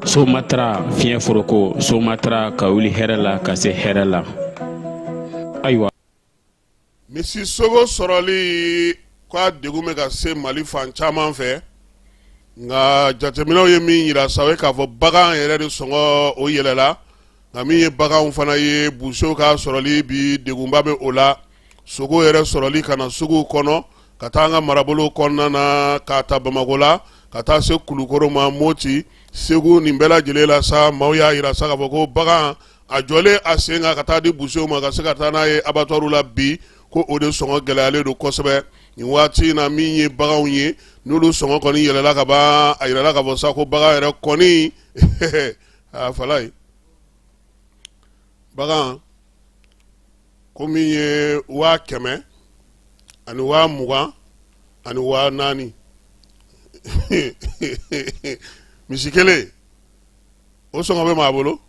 S9: Somatra fiɲɛ foroko Somatra ka wuli hɛrɛ la ka se hɛrɛ la ayiwa
S4: misi sogo sɔrɔli k'a degun bɛ ka se Mali fan caman fɛ nka jateminɛw ye min yira sa o ye k'a fɔ bagan yɛrɛ de sɔngɔ o yɛlɛla nka min ye baganw fana ye busew ka sɔrɔli bi degunba bɛ o la sogo yɛrɛ sɔrɔli ka na suguw kɔnɔ ka taa an ka marabolo kɔnɔna na k'a ta Bamako la ka taa se Kulukoro ma Moti Segu nin bɛɛ lajɛlen la sa maaw y'a yira sa k'a fɔ ko bagan a jɔlen a sen kan ka taa di busew ma ka se ka taa n'a ye abattoirs la bi ko o de sɔngɔ gɛlɛyalen don kosɛbɛ nin waati in na min ye baganw ye n'olu sɔngɔ kɔni yɛlɛla ka ban a yirala ka fɔ sa ko bagan yɛrɛ kɔni a fala ye bagan ko min ye 100,000 ani 20,000 ani 40,000 misi kelen o sɔngɔ bɛ maa bolo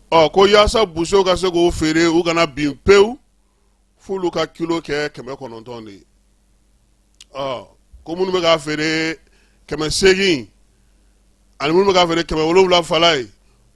S4: ko yaasa busew ka se k'o feere u kana bin pewu f'olu ka kilo kɛ 900 de ye ko minnu bɛ k'a feere 800 ani minnu bɛ k'a feere 700 fala ye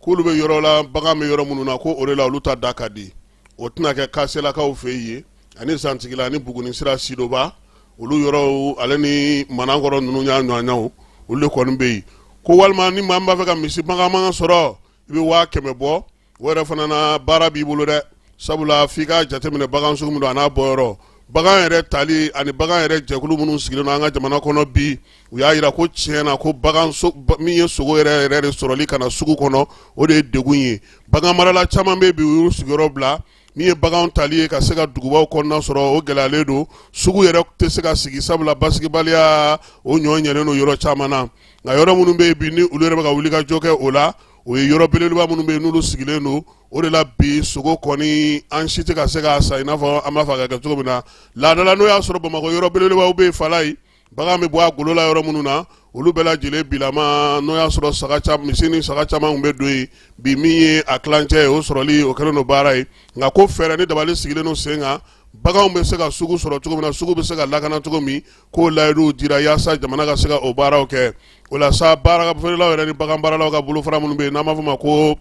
S4: k'olu bɛ yɔrɔ la bagan bɛ yɔrɔ minnu na ko o de la olu ta da ka di o tɛna kɛ kaselakaw fɛ yen ani Santigila ani Buguni sira Sidoba olu yɔrɔw ale ni Manankɔrɔ ninnu y'a ɲɔgɔnnaw olu de kɔni bɛ yen ko walima ni maa min b'a fɛ ka misi bagan sɔrɔ i bɛ 100 bɔ o yɛrɛ fana na baara b'i bolo dɛ sabula f'i ka jateminɛ bagan sugu min don a n'a bɔyɔrɔ bagan yɛrɛ tali ani bagan yɛrɛ jɛkulu minnu sigilen don an ka jamana kɔnɔ bi u y'a yira ko tiɲɛna ko bagan min ye sogo yɛrɛ de sɔrɔli ka na sugu kɔnɔ o de ye degun ye bagan marala caman bɛ bi u y'u sigiyɔrɔ bila min ye bagan tali ye ka se ka dugubaw kɔnɔna sɔrɔ o gɛlɛyalen don sugu yɛrɛ tɛ se ka sigi sabula basigibaliya o ɲɔ ɲɛnen don yɔrɔ caman na nka yɔrɔ minnu bɛ yen bi ni olu yɛrɛ bɛ ka wuli ka jɔ kɛ o la o ye yɔrɔ belebeleba minnu bɛ yen n'olu sigilen don o de la bi sogo kɔni an si tɛ ka se k'a sa i n'a fɔ an b'a fɔ a ka kɛ cogo min na laadala n'o y'a sɔrɔ Bamako yɔrɔ belebelebaw bɛ yen fala ye bagan bɛ bɔ a golo la yɔrɔ minnu na olu bɛɛ lajɛlen bilama n'o y'a sɔrɔ misi ni saga caman tun bɛ don yen bi min ye a tilancɛ ye o sɔrɔli o kɛlen don baara ye nka ko fɛɛrɛ ni dabali sigilen don sen kan baganw bɛ se ka sugu sɔrɔ cogo min na sugu bɛ se ka lakana cogo min k'o layidu dira yaasa jamana ka se ka o baaraw kɛ o la sa baara feerelaw yɛrɛ ni bagan baaralaw ka bolofara minnu bɛ yen n'an b'a fɔ ma ko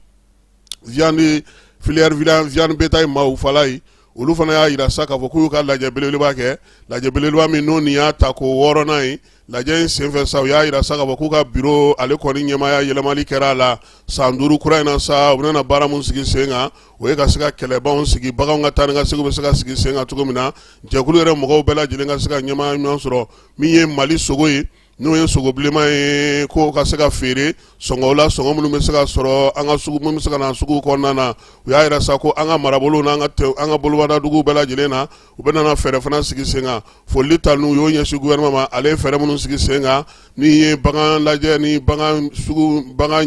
S4: filière viande bétail maaw fala ye olu fana y'a yira sa k'a fɔ k'u ka lajɛ belebeleba kɛ lajɛ belebeleba min n'o nin y'a ta k'o wɔɔrɔnan ye lajɛ in senfɛ sa u y'a yira sa k'a fɔ k'u ka biro ale kɔni ɲɛmaya yɛlɛmali kɛra a la san 5 kura in na sa u bɛna baara mun sigi sen kan o ye ka se ka kɛlɛbaw sigi baganw ka taa ni ka segu bɛ se ka sigi sen kan cogo min na jɛkulu yɛrɛ mɔgɔw bɛɛ lajɛlen ka se ka ɲɛmaya ɲuman sɔrɔ min ye Mali sogo ye n'o ye sogo bilenman ye ko ka se ka feere sɔngɔw la sɔngɔ minnu bɛ se ka sɔrɔ an ka sugu minnu bɛ se ka na sugu kɔnɔna na u y'a yira sa ko an ka marabolo n'an ka bolobadadugu bɛɛ lajɛlen na u bɛ na fɛɛrɛ fana sigi sen kan foli ta n'u y'o ɲɛsin gouvernement ma ale ye fɛɛrɛ minnu sigi sen kan ni ye bagan lajɛ ni bagan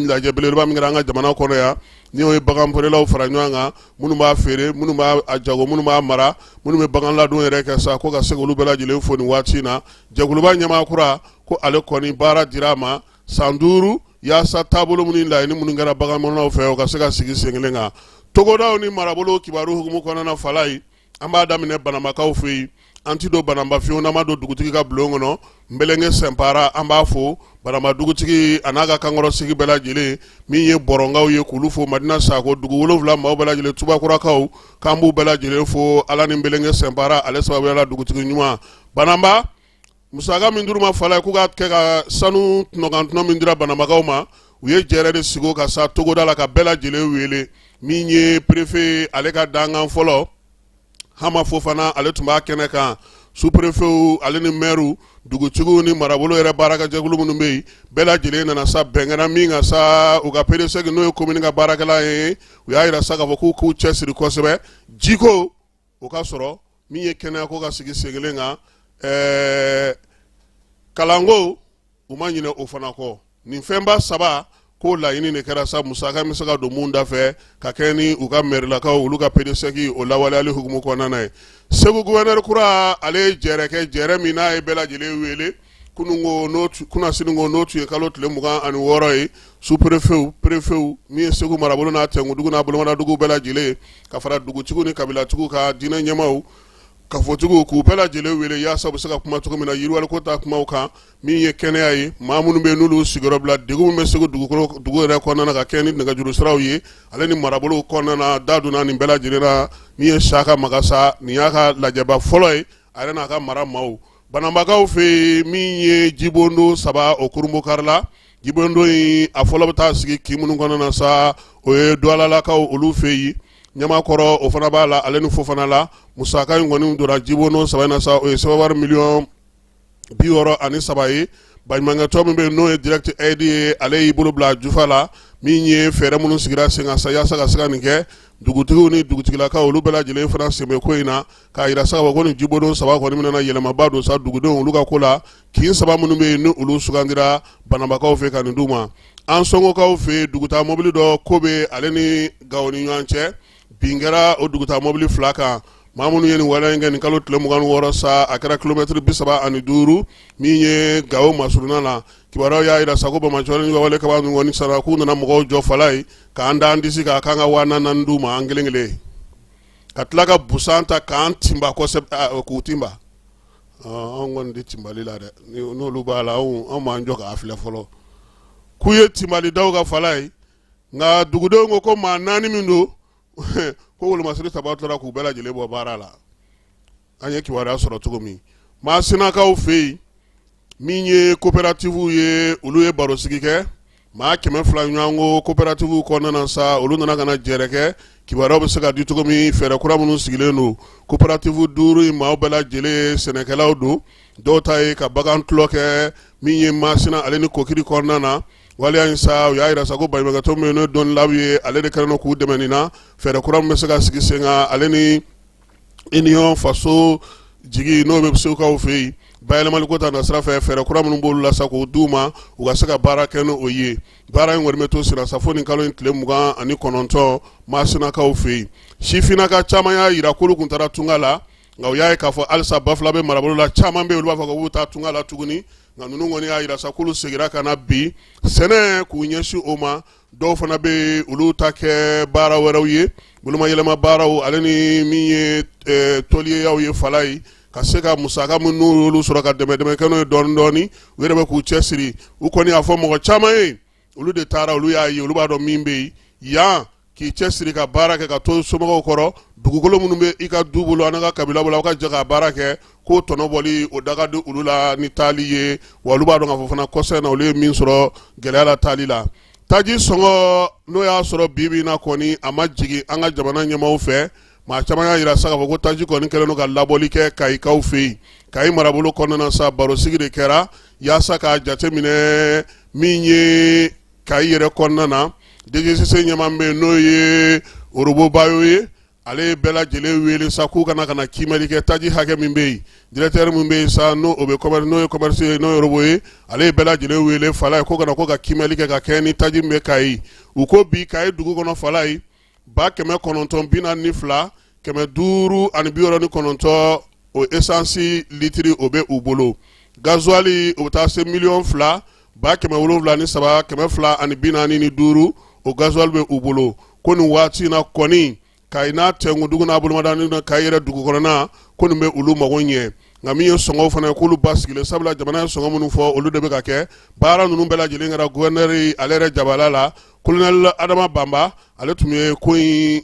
S4: lajɛ belebeleba min kɛra an ka jamana kɔnɔ yan ni o ye bagan feerelaw fara ɲɔgɔn kan minnu b'a feere minnu b'a jago minnu b'a mara minnu bɛ bagan ladon yɛrɛ kɛ sa ko ka se k'olu bɛɛ lajɛlen fo nin waati in na jɛkuluba ɲɛmaa kura ko ale kɔni baara dira a ma san 5 yaasa taabolo minnu laɲini minnu kɛra bagan maraw fɛ o ka se ka sigi sen kelen kan togodaw ni marabolo kibaru hukumu kɔnɔna fala yi an b'a daminɛ banamakaw fɛ yen an ti don banamba fiyewu n'an ma don dugutigi ka bulon kɔnɔ nbɛlɛnkɛ sɛnpara an b'a fo banamba dugutigi a n'a ka kankɔrɔ sigi bɛɛ lajɛlen min ye bɔrɔnkaw ye k'olu fo Madina Sako dugu 7 maaw bɛɛ lajɛlen tubakurakaw k'an b'u bɛɛ lajɛlen fo ala ni nbɛlɛnkɛ sɛnpara ale sababuya la dugutigi ɲuman banamba musaka min dir'u ma fala k'u ka kɛ ka sanu tɔnɔkantɔnɔ min dira banambagaw ma u ye jɛrɛ de sigi ka sa togoda la ka bɛɛ lajɛlen wele min ye préfet ale ka dangan fɔlɔ Hama Fofana ale tun b'a kɛnɛ kan sous-préfet ale ni maire dugutigiw ni marabolo yɛrɛ baarakɛjɛkulu minnu bɛ yen bɛɛ lajɛlen nana sa bɛnkɛra min kan sa u ka PDC n'o ye commune ka baarakɛla ye u y'a yira sa k'a fɔ k'u cɛsiri kosɛbɛ jiko o ka sɔrɔ min ye kɛnɛya ko ka sigi sen kelen kan kalango u ma ɲinɛ o fana kɔ nin fɛnba saba ko laɲini de kɛra sa musaka bɛ se ka don mun da fɛ ka kɛ ni u ka mairilakaw olu ka PDC o lawaleyali hukumu kɔnɔna ye Segu gouverneur kura ale ye jɛrɛ min n'a ye bɛɛ lajɛlen wele kunasini ko n'o tun ye kalo tile 26 ye sous-préfet préfet min ye Segu marabolo n'a tɛnkudugu n'a bolomadadugu bɛɛ lajɛlen ka fara dugutigiw ni kabilatigiw ka diinɛ ɲɛmaaw ka fɔtigiw k'u bɛɛ lajɛlen wele yaasa u bɛ se ka kuma cogo min na yiriwaliko ta kumaw kan min ye kɛnɛya ye maa minnu bɛ yen n'olu sigiyɔrɔ bila degun min bɛ Segu dugu yɛrɛ kɔnɔna na ka kɛ ni nɛgɛjuru siraw ye ale ni marabolo kɔnɔna na da donna nin bɛɛ lajɛlen na min ye Saka Magasa nin y'a ka lajɛba fɔlɔ ye a yɛrɛ n'a ka mara maaw banambagaw fɛ min ye Jibondo 3 o Kurumukari la Jibondo in a fɔlɔ bɛ taa sigi kin minnu kɔnɔna na sa o ye Doualalakaw olu fɛ yen ɲamakɔrɔ o fana b'a la ale ni Fofana la musaka in kɔni donna Jibondo 3 na sa o ye sɛbɛn wari miliyɔn 63 ye baɲumankɛtɔn min bɛ yen n'o ye direct aide ye ale y'i bolo bila jufa la min ye fɛɛrɛ minnu sigira sen kan sa yaasa ka se ka nin kɛ dugutigiw ni dugutigilakaw olu bɛɛ lajɛlen fana sɛmɛ ko in na k'a yira sa ko nin Jibondo 3 kɔni bɛna yɛlɛmaba don sa dugudenw olu ka ko la kin 3 minnu bɛ yen ni olu sugandira banabagaw fɛ ka nin d'u ma an sɔngɔkaw fɛ dugutaa mobili dɔ ko bɛ ale ni Gawo ni ɲɔgɔn cɛ bin kɛra o dugutaa mobili 2 kan maa minnu ye nin waleya in kɛ nin kalo tile 26 sa a kɛra kilomɛtiri 75 min ye Gawo masuruna la kibaruyaw y'a yira sa ko Bamacɔni ka wale kaba ninnu kɔni sara k'u nana mɔgɔw jɔ fala ye k'an da an disi k'a kan ka 4,000 d'u ma an kelen kelen ka tila ka busan ta k'an timba kosɛbɛ k'u timba anw kɔni tɛ timbali la dɛ n'olu b'a la anw m'an jɔ k'a filɛ fɔlɔ k'u ye timbalidaw ka fala ye nka dugudenw ko maa 4 min don ko wolomasiri 3 tora k'u bɛɛ lajɛlen bɔ baara la an ye kibaruya sɔrɔ cogo min Masinakaw fɛ yen min ye coopérative ye olu ye baro sigi kɛ maa 200 ɲɔgɔn ko coopérative kɔnɔna na sa olu nana ka na jɛrɛ kɛ kibaruyaw bɛ se ka di cogo min fɛɛrɛ kura minnu sigilen don coopérative 5 in maaw bɛɛ lajɛlen sɛnɛkɛlaw don dɔw ta ye ka bagan tulɔ kɛ min ye Masina ale ni Kokiri kɔnɔna na waleya in sa u y'a yira sa ko baɲumankɛtɔn min n'o dɔnnilaw ye ale de kɛlen don k'u dɛmɛ nin na fɛɛrɛ kura min bɛ se ka sigi sen kan ale ni Union faso jigi n'o bɛ Segukaw fɛ yen bayɛlɛmaliko ta nasira fɛ fɛɛrɛ kura minnu b'olu la sa k'o d'u ma u ka se ka baara kɛ n'o ye baara in kɔni bɛ to sira sa fo nin kalo in tile 29 Masinakaw fɛ yen sifinnaka caman y'a yira k'olu tun taara tunga la nka u y'a ye k'a fɔ halisa ba fila bɛ marabolo la caman bɛ yen olu b'a fɔ k'u taa tunga la tuguni nka ninnu kɔni y'a yira sa k'olu segira ka na bi sɛnɛ k'u ɲɛsin o ma dɔw fana bɛ olu ta kɛ baara wɛrɛw ye bolomayɛlɛma baaraw ale ni min ye tɔliyaw ye fala ye ka se ka musaka minnu n'olu sɔrɔ ka dɛmɛ kɛ n'o ye dɔɔni dɔɔni u yɛrɛ bɛ k'u cɛsiri u kɔni y'a fɔ mɔgɔ caman ye olu de taara olu y'a ye olu b'a dɔn min bɛ yen yan k'i cɛsiri ka baara kɛ ka to somɔgɔw kɔrɔ dugukolo minnu bɛ i ka du bolo ani ka kabila bolo aw ka jɛ ka baara kɛ k'o tɔnɔbɔli o da ka di olu la ni taali ye wa olu b'a dɔn k'a fɔ fana kɔsɛ in na olu ye min sɔrɔ gɛlɛya la taali la taji sɔngɔ n'o y'a sɔrɔ bi na kɔni a ma jigin an ka jamana ɲɛmaaw fɛ maa caman y'a yira sa k'a fɔ ko taji kɔni kɛlen don ka labɔli kɛ kayikaw fɛ yen kayi marabolo kɔnɔna sa barosigi de kɛra yaasa k'a jateminɛ min ye kayi yɛrɛ kɔnɔna na DGCC ɲɛmaa bɛ yen n'o ye Orobo Bayo ye ale ye bɛɛ lajɛlen wele sa k'u kana kimɛli kɛ taji hakɛ min bɛ yen directeur min bɛ yen sa n'o ye commerce ye n'o ye Orobo ye ale ye bɛɛ lajɛlen wele Fala ye ko ka kimɛli kɛ ka kɛ ni taji min bɛ Kayi u ko bi Kayi dugu kɔnɔ Fala ye 942 569 o essence litiri o bɛ u bolo gasoil o bɛ taa se 2 773,245 o gasoil bɛ u bolo ko nin waati na kɔni Kayi n'a tɛngu dugu n'a bolomadani na Kayi yɛrɛ dugu kɔnɔna ko nin bɛ olu mago ɲɛ nka min ye sɔngɔw fana ye k'olu basigilen sabula jamana ye sɔngɔ minnu fɔ olu de bɛ ka kɛ baara ninnu bɛɛ lajɛlen kɛra gouverneur ale yɛrɛ jabala la colonel Adama Bamba ale tun ye ko in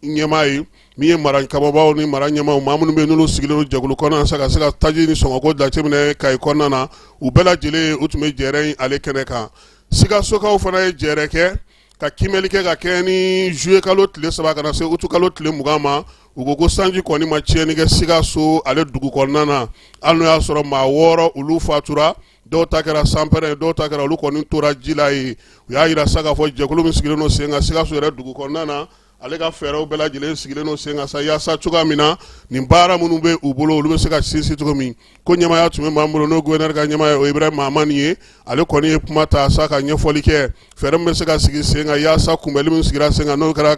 S4: ɲɛmaa ye min ye mara kababaw ni mara ɲɛmaaw maa minnu bɛ n'olu sigilen don jɛkulu kɔnɔna sa ka se ka taji ni sɔngɔko jateminɛ Kayi kɔnɔna na u bɛɛ lajɛlen u tun bɛ jɛrɛ in ale kɛnɛ kan Sikasokaw fana ye jɛrɛ kɛ ka kimɛli kɛ ka kɛ ni juillet kalo tile 3 kana se août kalo tile 20 ma u ko sanji kɔni ma tiɲɛni kɛ Sikaso ale dugu kɔnɔna na hali n'o y'a sɔrɔ maa 6 olu fatura dɔw ta kɛra sanpɛrɛn dɔw ta kɛra olu kɔni tora ji la ye u y'a yira sa k'a fɔ jɛkulu min sigilen don sen kan Sikaso yɛrɛ dugu kɔnɔna na ale ka fɛɛrɛw bɛɛ lajɛlen sigilen don sen kan sa yaasa cogoya min na nin baara minnu bɛ u bolo olu bɛ se ka sinsin cogo min ko ɲɛmaaya tun bɛ maa bolo n'o gouverneur ka ɲɛmaa ye o Ibrahim Mahamani ye ale kɔni ye kuma ta sa ka ɲɛfɔli kɛ fɛɛrɛ min bɛ se ka sigi sen kan yaasa kunbɛli min sigira sen kan n'o kɛra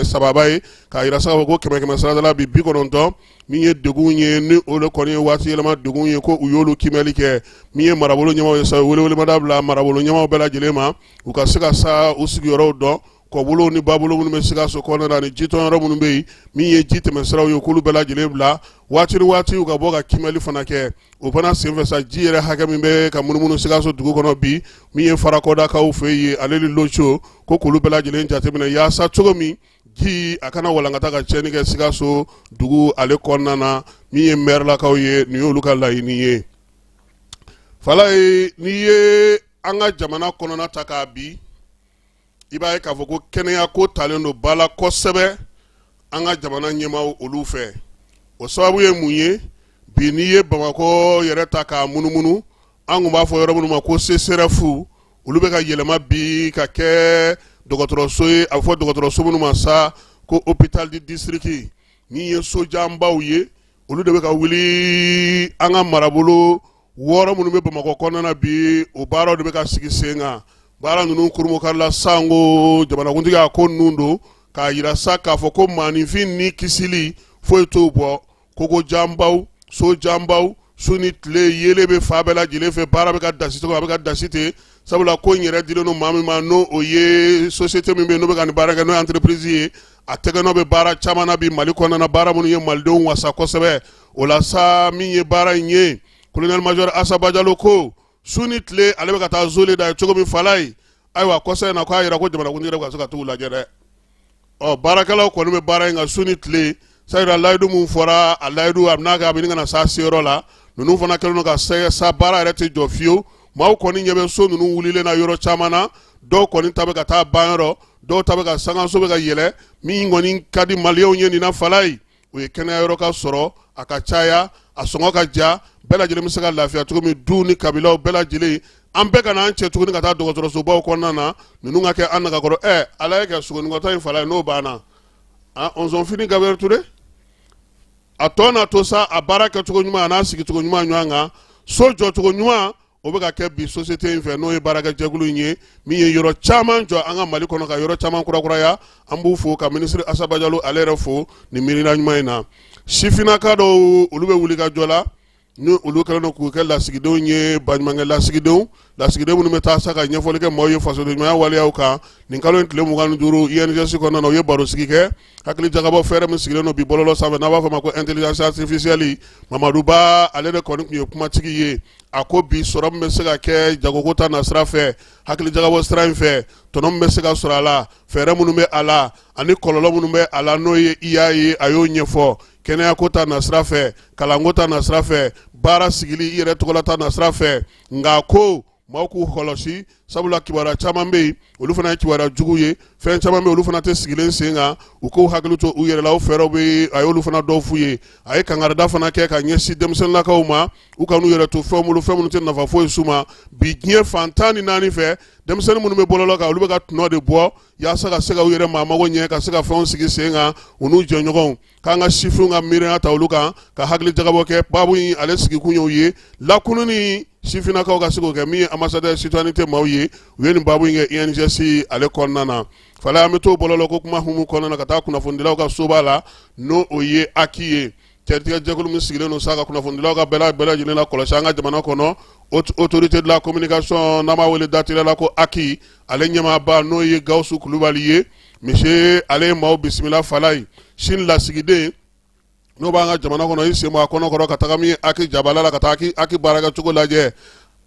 S4: sababa ye k'a yira sa k'a fɔ ko 100 sarada la bi 90 min ye degun ye ni olu kɔni ye waati yɛlɛma degun ye ko u y'olu kimɛli kɛ min ye marabolo ɲɛmaaw ye sa welewelemada bila marabolo ɲɛmaaw bɛɛ lajɛlen ma u ka se ka sa u sigiyɔrɔw dɔn kɔbolo ni babolo minnu bɛ Sikaso kɔnɔna na ni jitɔn yɔrɔ minnu bɛ yen min ye ji tɛmɛsiraw ye k'olu bɛɛ lajɛlen bila waati ni waati u ka bɔ ka kimɛli fana kɛ o fana senfɛ sa ji yɛrɛ hakɛ min bɛ ka munumunu Sikaso dugu kɔnɔ bi min ye Farakɔdakaw fɛ yen ale ni Locho ko k'olu bɛɛ lajɛlen jateminɛ yaasa cogo min ji a kana walankata ka tiɲɛni kɛ Sikaso dugu ale kɔnɔna na min ye mairelakaw ye nin y'olu ka laɲini ye Fala ye n'i ye an ka jamana kɔnɔna ta k'a bi i b'a ye k'a fɔ ko kɛnɛya ko talen don ba la kosɛbɛ an ka jamana ɲɛmaaw olu fɛ o sababu ye mun ye bi n'i ye Bamakɔ yɛrɛ ta k'a munumunu an tun b'a fɔ yɔrɔ minnu ma ko CSRF olu bɛ ka yɛlɛma bi ka kɛ dɔgɔtɔrɔso ye a bɛ fɔ dɔgɔtɔrɔso minnu ma sa ko hôpital du district min ye sojanbaw ye olu de bɛ ka wuli an ka marabolo 6 minnu bɛ Bamakɔ kɔnɔna na bi o baaraw de bɛ ka sigi sen kan baara ninnu kurumokarila sango jamanakuntigi a ko ninnu don k'a yira sa k'a fɔ ko maanifin ni kisili foyi t'o bɔ kogojanbaw sojanbaw su ni tile yele bɛ fa bɛɛ lajɛlen fɛ baara bɛ ka dasi cogo a bɛ ka dasi ten sabula ko in yɛrɛ dilen don maa min ma n'o o ye société min bɛ yen n'o bɛ ka nin baara kɛ n'o ye entreprise ye a tɛgɛnɔ bɛ baara caman na bi Mali kɔnɔna na baara minnu ye malidenw wasa kosɛbɛ o la sa min ye baara in ye colonel major Asaba Jalo ko su ni tile ale bɛ ka taa zole da ye cogo min Fala ye ayiwa kɔsɛ in na k'a yira ko jamanakuntigi yɛrɛ bɛ ka se ka t'u lajɛ dɛ baarakɛlaw kɔni bɛ baara in kan su ni tile sayira layidu mun fɔra a layidu a bɛna kɛ a bɛ ka na sa seyɔrɔ la ninnu fana kɛlen don ka sa baara yɛrɛ tɛ jɔ fiyewu maaw kɔni ɲɛ bɛ so ninnu wulilen na yɔrɔ caman na dɔw kɔni ta bɛ ka taa ban yɔrɔ dɔw ta bɛ ka sangaso bɛ ka yɛlɛ min kɔni ka di maliyɛnw ye nin na Fala ye o ye kɛnɛya yɔrɔ ka sɔrɔ a ka caya a sɔngɔ ka ja bɛɛ lajɛlen bɛ se ka lafiya cogo min du ni kabilaw bɛɛ lajɛlen an bɛɛ ka n'an cɛ tuguni ka taa dɔgɔtɔrɔsobaw kɔnɔna na ninnu ka kɛ an nagakɔrɔ ala ye kɛ sogonikɔtɔ in Fala ye n'o banna on s'en finit Gabriel Touré a tɔ na to sa a baara kɛcogo ɲuman a n'a sigicogo ɲuman ɲɔgɔn kan so jɔcogo ɲuman o bɛ ka kɛ bi société in fɛ n'o ye baarakɛjɛkulu in ye min ye yɔrɔ caman jɔ an ka Mali kɔnɔ ka yɔrɔ caman kurakuraya an b'u fo ka ministre Asaba Jalo ale yɛrɛ fo nin miirina ɲuman in na sifinnaka dɔw olu bɛ wuli ka jɔ la ni olu kɛlen don k'u kɛ lasigidenw ye baɲumankɛ lasigidenw minnu bɛ taa sa ka ɲɛfɔli kɛ maaw ye fasodenɲumanya waleyaw kan nin kalo in tile 25 INGS kɔnɔna na u ye baro sigi kɛ hakili jagabɔ fɛɛrɛ min sigilen don bi bɔlɔlɔ sanfɛ n'a b'a fɔ ma ko intelligence artificielle Mamadu Ba ale de kɔni tun ye kumatigi ye a ko bi sɔrɔ min bɛ se ka kɛ jagoko ta na sira fɛ hakili jagabɔ sira in fɛ tɔnɔ min bɛ se ka sɔrɔ a la fɛɛrɛ minnu bɛ a la ani kɔlɔlɔ minnu bɛ a la n'o ye IA ye a y'o ɲɛfɔ kɛnɛya ko ta na sira fɛ kalanko ta na sira fɛ baara sigili i yɛrɛ tɔgɔla ta na sira fɛ nka ko maaw k'u kɔlɔsi sabula kibaruya caman bɛ yen olu fana ye kibaruya jugu ye fɛn caman bɛ yen olu fana tɛ sigilen sen kan u k'u hakili to u yɛrɛ la o fɛɛrɛw bɛ a y'olu fana dɔw f'u ye a ye kangarida fana kɛ ka ɲɛsin denmisɛnninlakaw ma u ka n'u yɛrɛ to fɛn minnu tɛ nafa foyi s'u ma bi diɲɛ fan 14 fɛ denmisɛnnin minnu bɛ bɔlɔlɔ kan olu bɛ ka tɔnɔ de bɔ yaasa ka se ka u yɛrɛ maamago ɲɛ ka se ka fɛnw sigi sen kan u n'u jɛɲɔgɔnw k'an ka sifinw ka miiriya ta olu kan ka hakili jagabɔ kɛ baabu in ale sigikun y'u ye lakununi sifinnakaw ka se k'o kɛ min ye ambassadeur citoyenneté maaw ye u ye nin baabu in kɛ INGS ale kɔnɔna na fala an bɛ to bɔlɔlɔ ko kuma humu kɔnɔna na ka taa kunnafonidilaw ka soba la n'o o ye aki ye cɛritigɛ jɛkulu min sigilen don sa ka kunnafonidilaw ka bɛɛ lajɛlen la kɔlɔsi an ka jamana kɔnɔ autorité de la communication n'an b'a wele datigɛ la ko aki ale ɲɛmaaba n'o ye Gawusu Kulubali ye monsieur ale ye maaw bisimila fala ye sini lasigiden n'o b'an ka jamana kɔnɔ i sen bɔ a kɔnɔkɔrɔ ka taga min ye aki jabala la ka taa aki baarakɛcogo lajɛ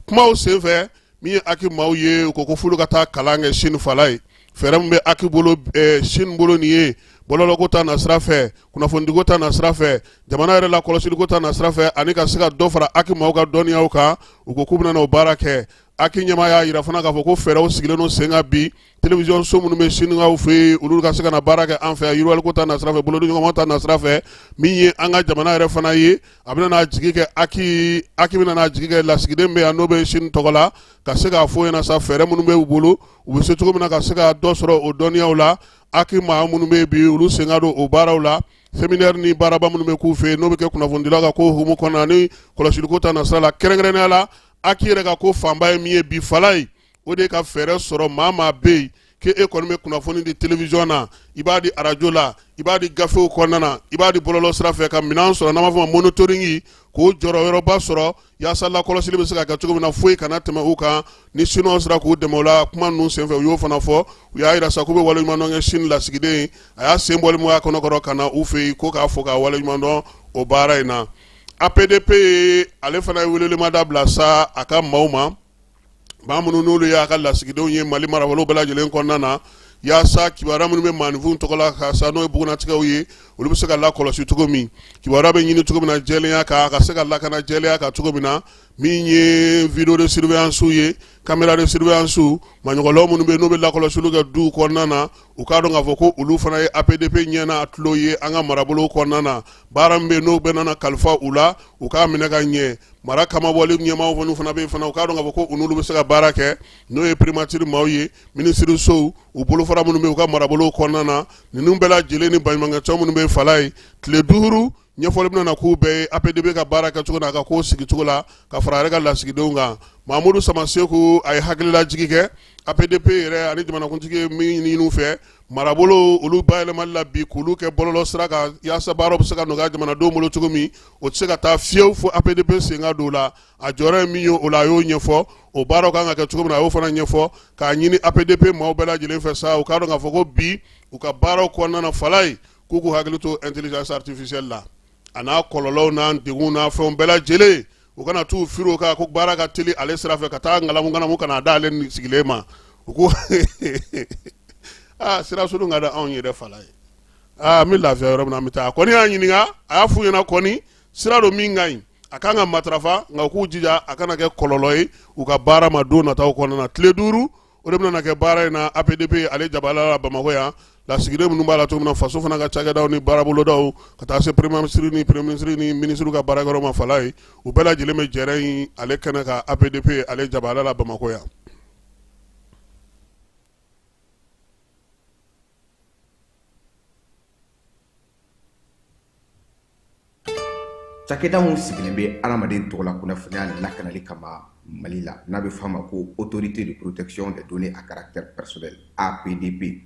S4: kumaw senfɛ min ye aki maaw ye u ko ko fulu ka taa kalan kɛ sini fala ye fɛɛrɛ min bɛ aki bolo sini bolo nin ye bɔlɔlɔko ta na sira fɛ kunnafonidiko ta na sira fɛ jamana yɛrɛ la kɔlɔsiliko ta na sira fɛ ani ka se ka dɔ fara aki maaw ka dɔnniyaw kan u ko k'u bɛna o baara kɛ aki ɲɛmaa y'a yira fana k'a fɔ ko fɛɛrɛw sigilen don sen kan bi télévision so minnu bɛ sinikaw fɛ yen olu ka se ka na baara kɛ an fɛ yan yiriwaliko ta na sira fɛ bolodiɲɔgɔnma ta na sira fɛ min ye an ka jamana yɛrɛ fana ye a bɛna n'a jigi kɛ aki bɛna n'a jigi kɛ lasigiden bɛ yan n'o bɛ sini tɔgɔ la ka se k'a fɔ ɲɛna sa fɛɛrɛ minnu bɛ u bolo u bɛ se cogo min na ka se ka dɔ sɔrɔ o dɔnniyaw la aki maa minnu bɛ bi olu sen ka don o baaraw la séminaire ni baaraba minnu bɛ k'u fɛ yen n'o bɛ kɛ kunnafonidilaw ka ko hukumu kɔnɔna ni kɔlɔsiliko ta na sira la kɛrɛnkɛrɛnnenya la aki yɛrɛ ka ko fanba ye min ye bi fala ye o de ka fɛɛrɛ sɔrɔ maa bɛ yen ke e kɔni bɛ kunnafoni di télévision na i b'a di arajo la i b'a di gafew kɔnɔna na i b'a di bɔlɔlɔ sira fɛ ka minɛn sɔrɔ n'an b'a fɔ ma monitoring k'o jɔyɔrɔba sɔrɔ yaasa lakɔlɔsili bɛ se ka kɛ cogo min na foyi kana tɛmɛ u kan ni siniwaw sera k'u dɛmɛ o la kuma ninnu senfɛ u y'o fana fɔ u y'a yira sa k'u bɛ waleɲuman dɔn kɛ sini lasigiden a y'a sen bɔli mun y'a kɔnɔkɔrɔ ka na u fɛ yen ko k'a fɔ k'a waleɲuman dɔn o baara in na APDP ale fana ye welelemada bila sa a ka maaw ma maa minnu n'olu y'a ka lasigidenw ye Mali marabolo bɛɛ lajɛlen kɔnɔna na yaasa kibaruya minnu bɛ maaninfinw tɔgɔ la ka sa n'o ye bugunatigɛw ye olu bɛ se ka lakɔlɔsi cogo min kibaruya bɛ ɲini cogo min na jɛlenya kan a ka se ka lakana jɛlenya kan cogo min na min ye video de surveillance ye caméra de surveillance maɲɔgɔnlaw minnu bɛ yen n'u bɛ lakɔlɔsiliw kɛ duw kɔnɔna na u k'a dɔn k'a fɔ ko olu fana ye APDP ɲɛna tulo ye an ka marabolo kɔnɔna na baara min bɛ yen n'o bɛ nana kalifa u la u k'a minɛ ka ɲɛ mara kamabɔli ɲɛmaaw fana bɛ yen fana u k'a dɔn k'a fɔ ko u n'olu bɛ se ka baara kɛ n'o ye primature maaw ye ministre sow u bolofara minnu bɛ yen u ka marabolo kɔnɔna na ninnu bɛɛ lajɛlen ni baɲumankɛtɔn minnu bɛ yen fala ye tile 5 ɲɛfɔli bɛna na k'u bɛɛ ye APDP ka baara kɛcogo n'a ka ko sigicogo la ka fara a yɛrɛ ka lasigidenw kan Mahamudu Samaseku a ye hakililajigi kɛ APDP yɛrɛ ani jamanakuntigi ye min ɲini fɛ marabolo olu bayɛlɛmali la bi k'olu kɛ bɔlɔlɔ sira kan yaasa baaraw bɛ se ka nɔgɔya jamanadenw bolo cogo min o tɛ se ka taa fiyewu fo APDP sen ka don o la a jɔyɔrɔ ye min ye o la a y'o ɲɛfɔ o baaraw kan ka kɛ cogo min na a y'o fana ɲɛfɔ k'a ɲini APDP maaw bɛɛ lajɛlen fɛ sa u k'a dɔn k'a fɔ ko bi u ka baaraw kɔnɔna na fala ye k'u k'u hakili to intelligence artificielle la a n'a kɔlɔlɔw n'a degun n'a fɛnw bɛɛ lajɛlen u kana t'u firi o kan ko baara ka teli ale sira fɛ ka taa ngalamu kana d'ale sigilen ma u ko sira sulu ka da anw yɛrɛ fala ye an bɛ lafiya yɔrɔ min na an bɛ taa kɔni y'a ɲininka a y'a f'u ɲɛna kɔni sira dɔ min ka ɲi a kan ka matarafa nka u k'u jija a kana kɛ kɔlɔlɔ ye u ka baara ma don nataw kɔnɔna na tile 5 o de bɛna kɛ baara in na APDP ale jabala la Bamakɔ yan lasigiden minnu b'a la cogo min na faso fana ka cakɛdaw ni baarabolodaw ka taa se premier ministre ni ministre ka baarakɛyɔrɔ ma fala ye u bɛɛ lajɛlen bɛ jɛrɛ in ale kɛnɛ ka APDP ale jabala la Bamakɔ yan.
S1: Cakɛda mun sigilen bɛ adamaden tɔgɔ la kunnafoniya lakanali kama Mali la n'a bɛ f'a ma ko autorité de protection des données à caractère personnel APDP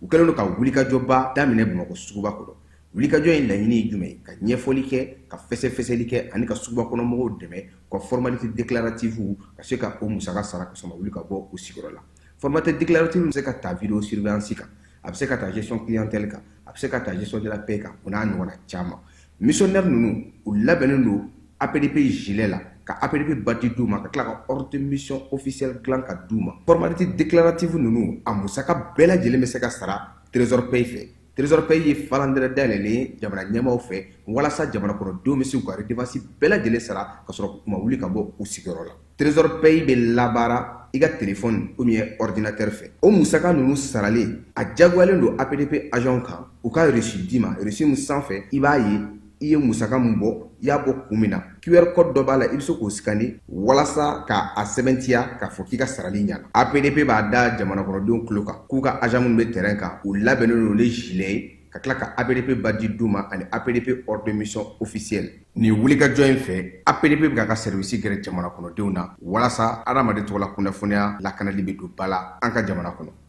S1: u kɛlen don ka wulikajɔba daminɛ Bamakɔ suguba kɔnɔ wulikajɔ in laɲini ye jumɛn ka ɲɛfɔli kɛ ka fɛsɛfɛsɛli kɛ ani ka sugubakɔnɔmɔgɔw dɛmɛ ka formalite déclarative ka se ka o musaka sara ka sɔrɔ wuli ka bɔ u sigiyɔrɔ la formalite déclarative bɛ se ka ta vidéo surveillance kan a bɛ se ka ta gestion clientèle kan a bɛ se ka ta gestion de la paix kan o n'a ɲɔgɔnna caman missionnaire ninnu u labɛnnen don APDP gilet la ka APDP bati d'u ma ka tila ka ordre de mission officiel dilan ka d'u ma formalite déclarative ninnu a musaka bɛɛ lajɛlen bɛ se ka sara trésor paye fɛ trésor paye ye falandɛrɛ dayɛlɛlen ye jamana ɲɛmaaw fɛ walasa jamana kɔnɔdenw bɛ se k'u ka redevance bɛɛ lajɛlen sara ka sɔrɔ u ma wuli ka bɔ u sigiyɔrɔ la trésor paye bɛ labaara i ka téléphone ou bien ordinateur fɛ o musaka ninnu sarali a jagoyalen don APDP agent kan u ka reçu d'i ma reçu min sanfɛ i b'a ye i ye musaka min bɔ i y'a bɔ kun min na QR code dɔ b'a la i bɛ se k'o scanner walasa ka a sɛbɛntiya k'a fɔ k'i ka sarali ɲɛna APDP b'a da jamana kɔnɔdenw tulo kan k'u ka agent minnu bɛ terrain kan u labɛnnen don ni gilet ye ka tila ka APDP badge d'u ma ani APDP ordre de mission officiel ni wulikajɔ in fɛ APDP bɛ ka service gɛrɛ jamana kɔnɔdenw na walasa adamaden tɔgɔ la kunnafoniya lakanali bɛ don ba la an ka jamana kɔnɔ.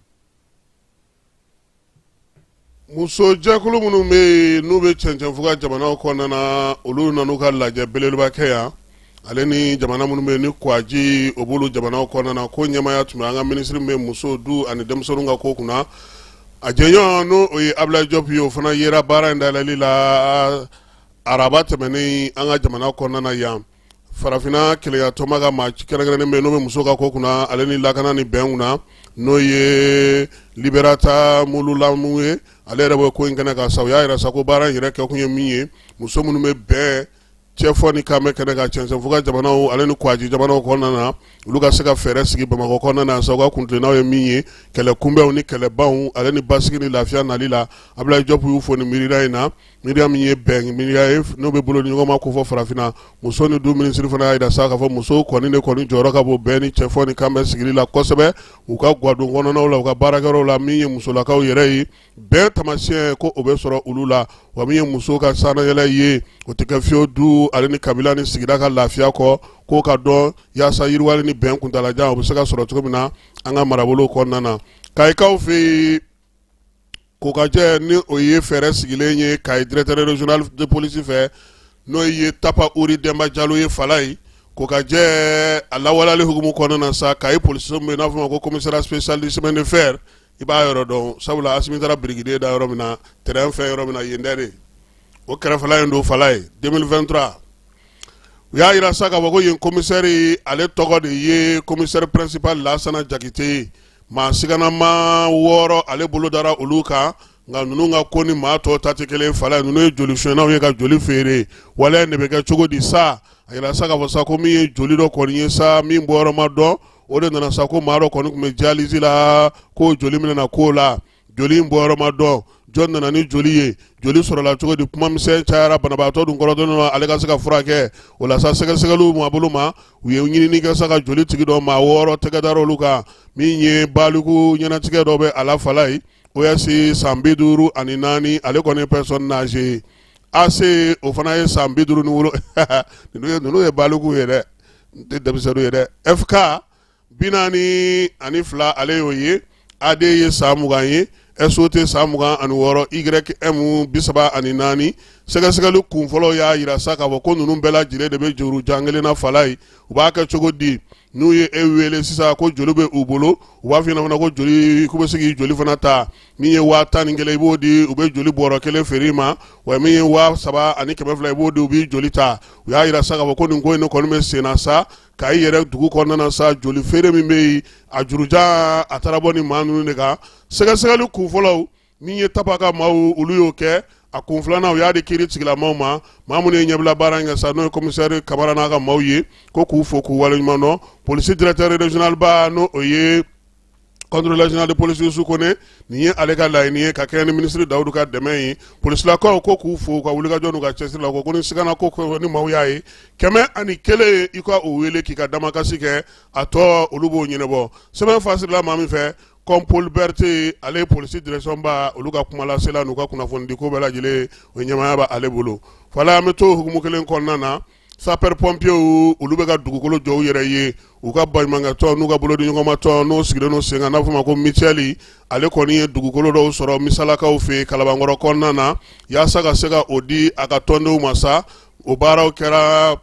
S4: muso jɛkulu minnu bɛ yen n'u bɛ cɛncɛnfuga jamanaw kɔnɔna na olu nan'u ka lajɛ belebeleba kɛ yan ale ni jamana minnu bɛ yen ni kwaji o b'olu jamanaw kɔnɔna na ko ɲɛmaya tun bɛ an ka minisiri min bɛ muso du ani denmisɛnninw ka ko kunna a jɛɲɔgɔn n'o o ye Ablaye Diop ye o fana yera baara in dayɛlɛli la araba tɛmɛnen an ka jamana kɔnɔna na yan farafinna keleyatɔma ka maa kɛrɛnkɛrɛnnen bɛ yen n'o bɛ muso ka ko kunna ale ni lakana ni bɛn kunna n'o ye Liberata Mululamu ye ale yɛrɛ bɛ ko in kɛnɛ kan sa u y'a yɛrɛ sa ko baara in yɛrɛ kɛ kun ye min ye muso minnu bɛ bɛn cɛ fɔ ni kan bɛ kɛnɛ kan cɛncɛnfuga jamanaw ale ni kwaji jamanaw kɔnɔna na olu ka se ka fɛɛrɛ sigi Bamakɔ kɔnɔna na sa u ka kuntilennaw ye min ye kɛlɛ kunbɛnw ni kɛlɛbanw ale ni basigi ni lafiya nali la Ablaye Diop y'u fo ni miiriya in na miiriya min ye bɛn miiriya ye n'o bɛ bolo ni ɲɔgɔn ma ko fɔ farafinna muso ni du minisiri fana y'a jira sa k'a fɔ musow kɔni de kɔni jɔyɔrɔ ka bon bɛn ni cɛ fɔ ni kan bɛ sigili la kosɛbɛ u ka gadon kɔnɔnaw la u ka baarakɛyɔrɔw la min ye musolakaw yɛrɛ ye bɛn taamasiyɛn ko o bɛ sɔrɔ olu la wa min ye musow ka sanayɛlɛ ye o tɛ kɛ fiyewu du ale ni kabila ni sigida ka lafiya kɔ k'o ka dɔn yaasa yiriwali ni bɛn kuntalajan o bɛ se ka sɔrɔ cogo min na an ka marabolo kɔnɔna na kayikaw fɛ yen kokajɛ ni o ye fɛɛrɛ sigilen ye kayi directeur régional de police fɛ n'o ye Tapa Uri Demba Jalo ye fala ye kokajɛ a lawaleli hukumu kɔnɔna na sa kayi policiers min bɛ n'a fɔ ma ko commissariat spécial du chemin de fer i b'a yɔrɔ dɔn sabula Asimi taara birigiden da yɔrɔ min na terrain fɛ yɔrɔ min na yen dɛ de o kɛrɛfɛla in don fala ye 2023 u y'a yira sa k'a fɔ ko yen commissaire ale tɔgɔ de ye commissaire principal Lasana Jakite ye maa siganama 6 ale bolo dara olu kan nka ninnu ka ko ni maa tɔw ta tɛ kelen fala ye ninnu ye joli sonyɛnnaw ye ka joli feere waleya in de bɛ kɛ cogo di sa a yira sa k'a fɔ sa ko min ye joli dɔ kɔni ye sa min bɔyɔrɔ ma dɔn o de nana sa ko maa dɔ kɔni tun bɛ dialyse la ko joli min nana k'o la joli in bɔyɔrɔ ma dɔn jɔn nana ni joli ye joli sɔrɔla cogo di kuma misɛn cayara banabaatɔ dun kɔrɔtɔlen na ale ka se ka furakɛ o la sa sɛgɛsɛgɛliw mɔ a bolo ma u ye ɲinini kɛ sa ka joli tigi dɔ maa 6 tɛgɛ dara olu kan min ye baliku ɲɛnatigɛ dɔ bɛ a la fala ye OS san 54 ale kɔni ye personne âgée AC o fana ye san 57 ninnu ye baliku ye dɛ n tɛ denmisɛnninw ye dɛ FK 42 ale y'o ye AD ye san 20 ye SOT san 26 YM 34 sɛgɛsɛgɛli kunfɔlɔ y'a yira sa k'a fɔ ko ninnu bɛɛ lajɛlen de bɛ juru jan kelen na fala ye u b'a kɛ cogo di n'u ye e wele sisan ko joli bɛ u bolo u b'a f'i ɲɛna fana ko joli k'u bɛ se k'i joli fana ta min ye 11 i b'o di u bɛ joli bɔrɔ 1 feere i ma wa min ye 7 ani 200 i b'o di u b'i joli ta u y'a yira sa k'a fɔ ko nin ko in ne kɔni bɛ sen na sa ka i yɛrɛ dugu kɔnɔna na sa joli feere min bɛ yen a jurujan a taara bɔ ni maa ninnu de kan sɛgɛsɛgɛli kunfɔlɔw min ye Tapa ka maaw olu y'o kɛ a kun filanan u y'a di kiiri tigilamaw ma maa minnu ye ɲɛbila baara in kɛ sa n'o ye commissaire Kamara n'a ka maaw ye ko k'u fo k'u waleɲuman dɔn police directeur régional ba n'o o ye contrôleur général de police Youssou Kone nin ye ale ka laɲini ye ka kɛɲɛ ni ministre Dawudu ka dɛmɛ ye policelakaw ko k'u fo ka wulikajɔ n'u ka cɛsiri la ko ni sigana ko ni maaw y'a ye 101 i ka o wele k'i ka damakasi kɛ a tɔ olu b'o ɲɛnabɔ sɛbɛn fasirila maa min fɛ comme Paul Berthe ale ye police direction ba olu ka kuma lasela n'u ka kunnafoni di ko bɛɛ lajɛlen o ɲɛmaya bɛ ale bolo fala an bɛ to hukumu kelen kɔnɔna na sapeur pompier olu bɛ ka dugukolo jɔ u yɛrɛ ye u ka baɲumankɛtɔn n'u ka bolodiɲɔgɔnmatɔn n'o sigilen no sen kan n'a fɔ ma ko Michel ale kɔni ye dugukolo dɔw sɔrɔ misalakaw fɛ Kalabankɔrɔ kɔnɔna na yaasa ka se ka o di a ka tɔndenw ma sa o baaraw kɛra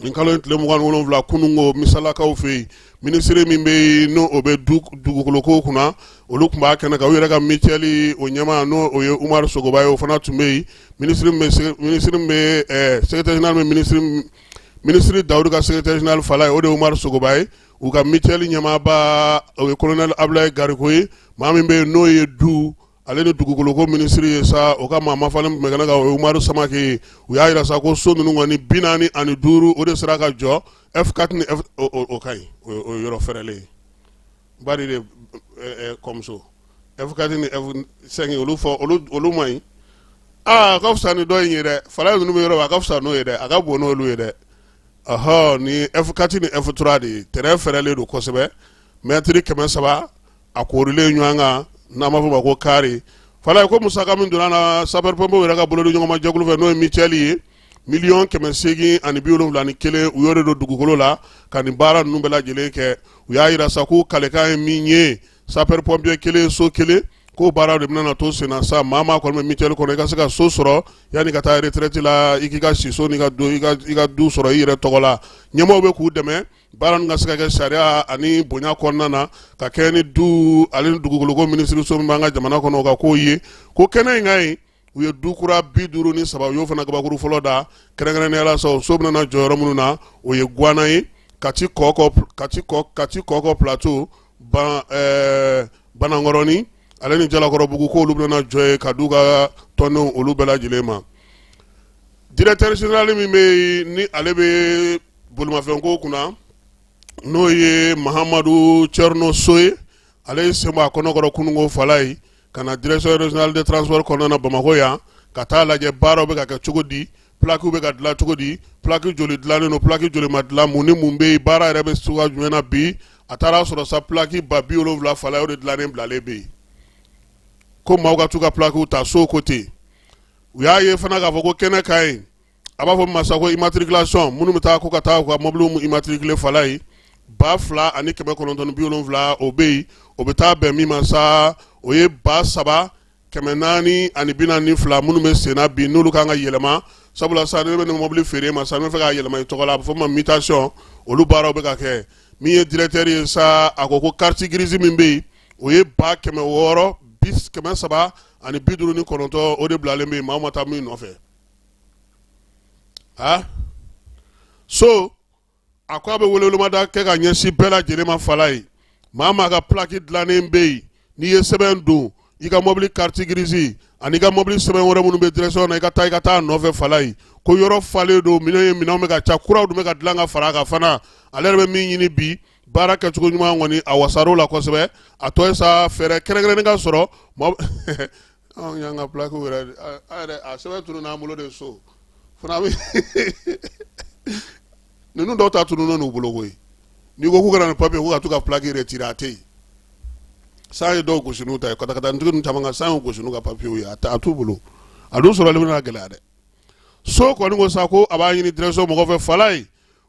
S4: nin kalo tile 27 kunungo misalakaw fɛ ministre min bɛ yen n'o o bɛ dugukoloko kunna olu tun b'a kɛnɛ kan u yɛrɛ ka Michel o ɲɛmaa n'o o ye Umaru Sogoba ye o fana tun bɛ yen ministre min bɛ secrétaire général bɛ ministre Dawudu ka secrétaire général fala ye o de ye Umaru Sogoba ye u ka Michel ɲɛmaaba o ye colonel Ablaye Gariko ye maa min bɛ yen n'o ye du ale ni dugukoloko ministre ye sa o ka maa mafalen tun bɛ kɛnɛ kan o ye Umaru Samake ye u y'a jira sa ko so ninnu kɔni 45 o de sera ka jɔ F4 ni F o ka ɲi o ye yɔrɔ fɛrɛlen ye bari de comme so F4 ni F5 olu fɔ olu ma ɲi a ka fisa ni dɔ in ye dɛ fala ninnu bɛ yɔrɔ a ka fisa n'o ye dɛ a ka bon n'olu ye dɛ ni F4 ni F3 de ye terrain fɛrɛlen don kosɛbɛ mètre 300 a koorilen ɲɔgɔn kan n'a ma fɔ ma ko carré fala ko musaka min donna na sapeur pompier yɛrɛ ka bolodiɲɔgɔnma jɛkulu fɛ n'o ye Michel ye $871 u y'o de don dugukolo la ka nin baara ninnu bɛɛ lajɛlen kɛ u y'a jira sa ko kalekan ye min ye sapeur pompier kelen so kelen ko baara de bɛna to sen na sa maa kɔni bɛ Michel kɔnɔ i ka se ka so sɔrɔ yanni ka taa retraite la i k'i ka siso ni ka du sɔrɔ i yɛrɛ tɔgɔ la ɲɛmɔgɔw bɛ k'u dɛmɛ baara ninnu ka se ka kɛ sariya ani bonya kɔnɔna na ka kɛ ni ale ni dugukoloko ministre so min b'an ka jamana kɔnɔ o ka k'o ye ko kɛnɛ in ka ɲi u ye du kura 53 u y'o fana kabakuru fɔlɔ da kɛrɛnkɛrɛnnenya la sa o so bɛna jɔ yɔrɔ minnu na o ye Guana ye Kati Kɔkɔ plateau Banankɔrɔni ale ni Jalakɔrɔbugu ko olu bɛna jɔ ye ka du ka tɔndenw olu bɛɛ lajɛlen ma directeur général min bɛ ni ale bɛ bolimafɛnko kunna n'o ye Mahamadu Cerno Soye ale ye sen bɔ a kɔnɔkɔrɔ kunungo fala ye ka na direction régionale de transport kɔnɔna na Bamakɔ yan ka taa lajɛ baaraw bɛ ka kɛ cogo di plaque bɛ ka dilan cogo di plaque joli dilannen don plaque joli ma dilan mun ni mun bɛ yen baara yɛrɛ bɛ suguya jumɛn na bi a taara sɔrɔ sa plaque ba 70 fala o de dilannen bilalen bɛ yen ko maaw ka t'u ka plaque ta so côté u y'a ye fana k'a fɔ ko kɛnɛ ka ɲi a b'a fɔ masa ko immatriculation minnu bɛ taa ko ka taa u ka mɔbiliw immatriculé fala ye 2,970 o bɛ yen o bɛ taa bɛn min ma sa o ye 3,442 minnu bɛ senna bi n'olu kan ka yɛlɛma sabula sa ne bɛ nin mɔbili feere ma sa ne bɛ fɛ k'a yɛlɛma i tɔgɔ la a bɛ fɔ ma mutation olu baaraw bɛ ka kɛ min ye directeur ye sa a ko carte grise min bɛ yen o ye 659 o de bilalen bɛ yen maa ma taa min nɔfɛ so a ko a bɛ welewelemada kɛ ka ɲɛsin bɛɛ lajɛlen ma fala ye maa maa ka plaque dilannen bɛ yen n'i ye sɛbɛn don i ka mobili carte grise ani i ka mobili sɛbɛn wɛrɛ minnu bɛ direction na i ka taa nɔfɛ fala ye ko yɔrɔ falen don minɛnw bɛ ka ca kuraw dun bɛ ka dilan ka fara a kan fana ale yɛrɛ bɛ min ɲini bi baara kɛcogo ɲuman kɔni a wasar'o la kosɛbɛ a tɔ ye sa fɛɛrɛ kɛrɛnkɛrɛnnen ka sɔrɔ anw y'an ka plaque yɛrɛ a sɛbɛn tunun n'an bolo de so fana bɛ ninnu dɔw ta tunun n'u bolo koyi n'i ko k'u kana nin papiye k'u ka to ka plaque retirer a tɛ yen san ye dɔw gosi n'u ta ye katakatantigi ninnu caman kan san ye gosi n'u ka papiyew ye a t'u bolo a dun sɔrɔli bɛna gɛlɛya dɛ so kɔni ko sa ko a b'a ɲini direction mɔgɔ fɛ fala ye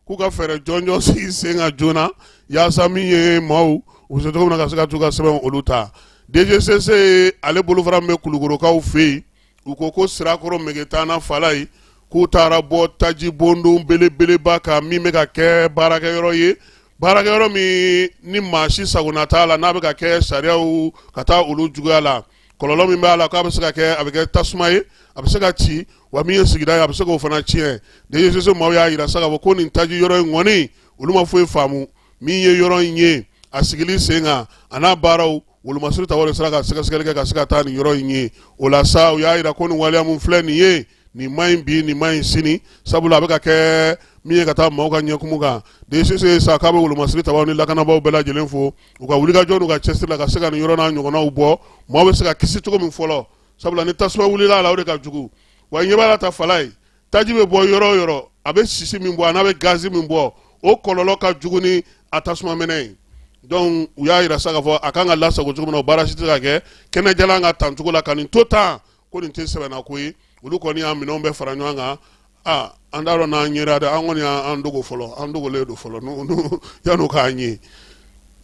S4: k'u ka fɛɛrɛ jɔnjɔn sigi sen kan joona yaasa min ye maaw u bɛ se cogo min na ka se ka t'u ka sɛbɛn olu ta DGCC ale bolofara min bɛ Kulukorokaw fɛ yen u ko Sirakɔrɔ Megetan fala ye k'u taara bɔ taji bondon belebeleba kan min bɛ ka kɛ baarakɛyɔrɔ ye baarakɛyɔrɔ min ni maa si sagona t'a la n'a bɛ ka kɛ sariyaw ka taa olu juguya la kɔlɔlɔ min b'a la k'a bɛ se ka kɛ a bɛ kɛ tasuma ye a bɛ se ka ci wa min ye sigida ye a bɛ se k'o fana tiɲɛ DGCC maaw y'a jira sa k'a fɔ ko nin taji yɔrɔ in kɔni olu ma foyi faamu min ye yɔrɔ in ye a sigili sen kan a n'a baaraw wolomasiri ta wari sera ka sɛgɛsɛgɛli kɛ ka se ka taa nin yɔrɔ in ye o la sa u y'a jira ko nin waleya min filɛ nin ye nin ma ɲi bi nin ma ɲi sini sabula a bɛ ka kɛ min ye ka taa maaw ka ɲɛkumu kan DGCC sa k'a bɛ wolomasiri tabaw ni lakanabaaw bɛɛ lajɛlen fo u ka wulikajɔ n'u ka cɛsiri la ka se ka nin yɔrɔ n'a ɲɔgɔnnaw bɔ maaw bɛ se ka kisi cogo min fɔlɔ sabula ni tasuma wulila a la o de ka jugu wa ɲɛ b'a la ta fala ye taji bɛ bɔ yɔrɔ o yɔrɔ a bɛ sisi min bɔ a n'a bɛ gazi min bɔ o kɔlɔlɔ ka jugu ni a tasuma minɛ ye donc u y'a jira sa k'a fɔ a kan ka lasago cogo min na o baara si tɛ ka kɛ kɛnɛjalan ka tan cogo la ka nin to tan ko nin tɛ sɛbɛnna ko ye olu kɔni y'a minɛnw bɛɛ fara ɲɔgɔn kan an daro na nyira da an woni an dogo folo an dogo le do folo no ya no ka nyi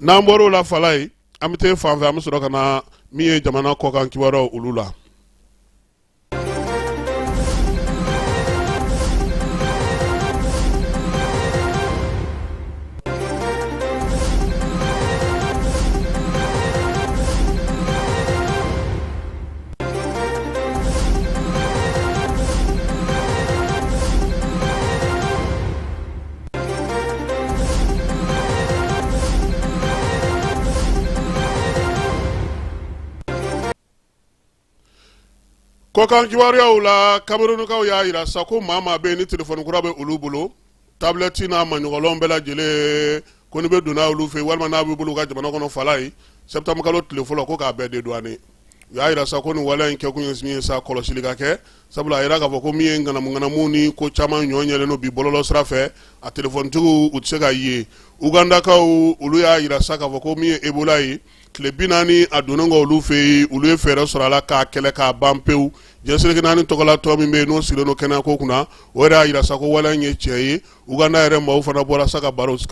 S4: na mboro la falai amite fanfa am soro kana mi jamana ko kan kiwaro ulula ko kan kiwariyaw la Camerounkaw y'a yira sa ko maa bɛ ni telefɔni kura bɛ olu bolo tablette n'a maɲɔgɔnlɔn bɛɛ lajɛlen ko ni bɛ donna olu fɛ walima n'a b'i bolo ka jamana kɔnɔ fala ye septembre kalo tile fɔlɔ ko k'a bɛɛ dédouaner u y'a yira sa ko nin waleya in kɛkun ye min ye sa kɔlɔsili ka kɛ sabula a yira k'a fɔ ko min ye ŋanamu ni ko caman ɲɔ ɲɛlen no bi bɔlɔlɔ sira fɛ a telefɔnitigiw u tɛ se ka ye Ugandakaw olu y'a yira sa k'a fɔ ko min ye Ebola ye tile 40 a donnen kɔ olu fɛ yen olu ye fɛɛrɛ sɔrɔ a la k'a kɛlɛ k'a ban pewu jɛnsɛrɛkɛ naani tɔgɔla tɔ min bɛ yen n'o sigilen don kɛnɛyako kunna o yɛrɛ y'a yira sa ko waleya in ye tiɲɛ ye Uganda yɛrɛ maaw fana bɔra sa ka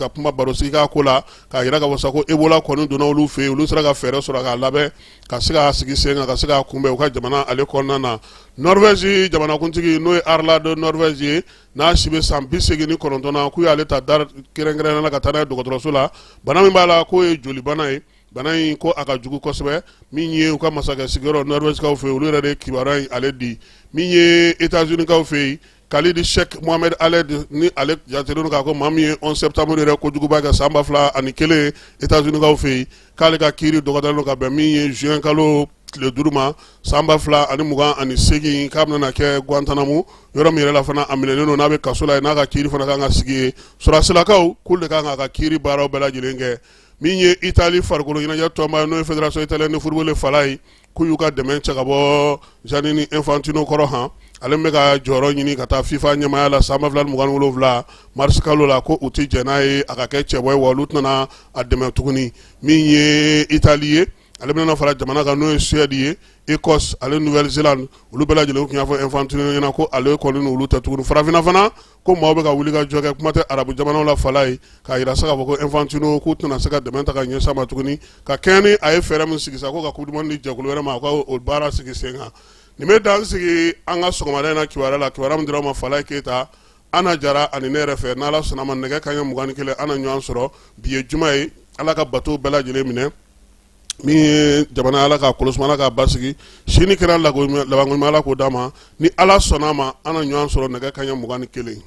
S4: kuma barosigi k'a ko la k'a yira k'a fɔ sa ko Ebola kɔni donna olu fɛ yen olu sera ka fɛɛrɛ sɔrɔ k'a labɛn ka se k'a sigi sen kan ka se k'a kunbɛn u ka jamana ale kɔnɔna na Norvège jamanakuntigi n'o ye Arla de Norvège ye n'a si bɛ san 89 na k'u y'ale ta da kɛrɛnkɛrɛnnen la ka taa n'a ye dɔgɔtɔrɔso la bana min b'a la k'o ye joli bana ye bana in ko a ka jugu kosɛbɛ min ye u ka masakɛ sigiyɔrɔ Norvège-kaw fɛ olu yɛrɛ de kibaruya in ale di min ye États-Unis-kaw fɛ yen Khalid Sheikh Mohamed Aled ni ale jatelen k'a ko maa min ye 11 septembre yɛrɛ kojuguba kɛ san 2001 États-Unis-kaw fɛ yen k'ale ka kiiri dɔgɔdalen ka bɛn min ye juin kalo tile 5 ma san 2028 k'a bɛna kɛ Guantanamo yɔrɔ min yɛrɛ la fana a minɛnen don n'a bɛ kaso la n'a ka kiiri fana kan ka sigi ye sɔrɔsilakaw k'olu de kan k'a ka kiiri baaraw bɛɛ lajɛlen kɛ min ye Italie farikolo ɲɛnajɛ tɔnba ye n'o ye Fédération Italienne de Football fala ye k'u y'u ka dɛmɛ cɛ ka bɔ Gianni Infantino kɔrɔ han ale bɛ ka jɔyɔrɔ ɲini ka taa FIFA ɲɛmaaya la san 2027 mars kalo la ko u tɛ jɛn n'a ye a ka kɛ cɛbɔ ye wa olu tɛna a dɛmɛ tuguni min ye Italie ye ale bɛna fara jamana kan n'o ye Suède ye Écosse ale Nouvelle-Zélande olu bɛɛ lajɛlen tun y'a fɔ Infantino ɲɛna ko ale kɔni n'olu tɛ tuguni farafinna fana ko maaw bɛ ka wuli ka jɔ kɛ kuma tɛ arabu jamanaw la fala ye k'a yira sa k'a fɔ ko Infantino k'u tɛna se ka dɛmɛ ta ka ɲɛsin ma tuguni ka kɛɲɛ ni a ye fɛɛrɛ min sigi sa ko ka Coupe du Monde di jɛkulu wɛrɛ ma a ka o baara sigi sen kan nin bɛ dan sigi an ka sɔgɔmada in na kibaruya la kibaruya min dira ma Falaye Keyita Ana Jara ani ne yɛrɛ fɛ n'Ala sɔnna ma nɛgɛ kanɲɛ 21 an na ɲɔgɔn sɔrɔ bi ye juma ye Ala ka bato bɛɛ lajɛlen minɛ min ye jamana Ala ka kɔlɔsi Ala ka basigi sini kɛra labankoɲuman Ala k'o d'a ma ni Ala sɔnna ma an na ɲɔgɔn sɔrɔ nɛgɛ kanɲɛ 21.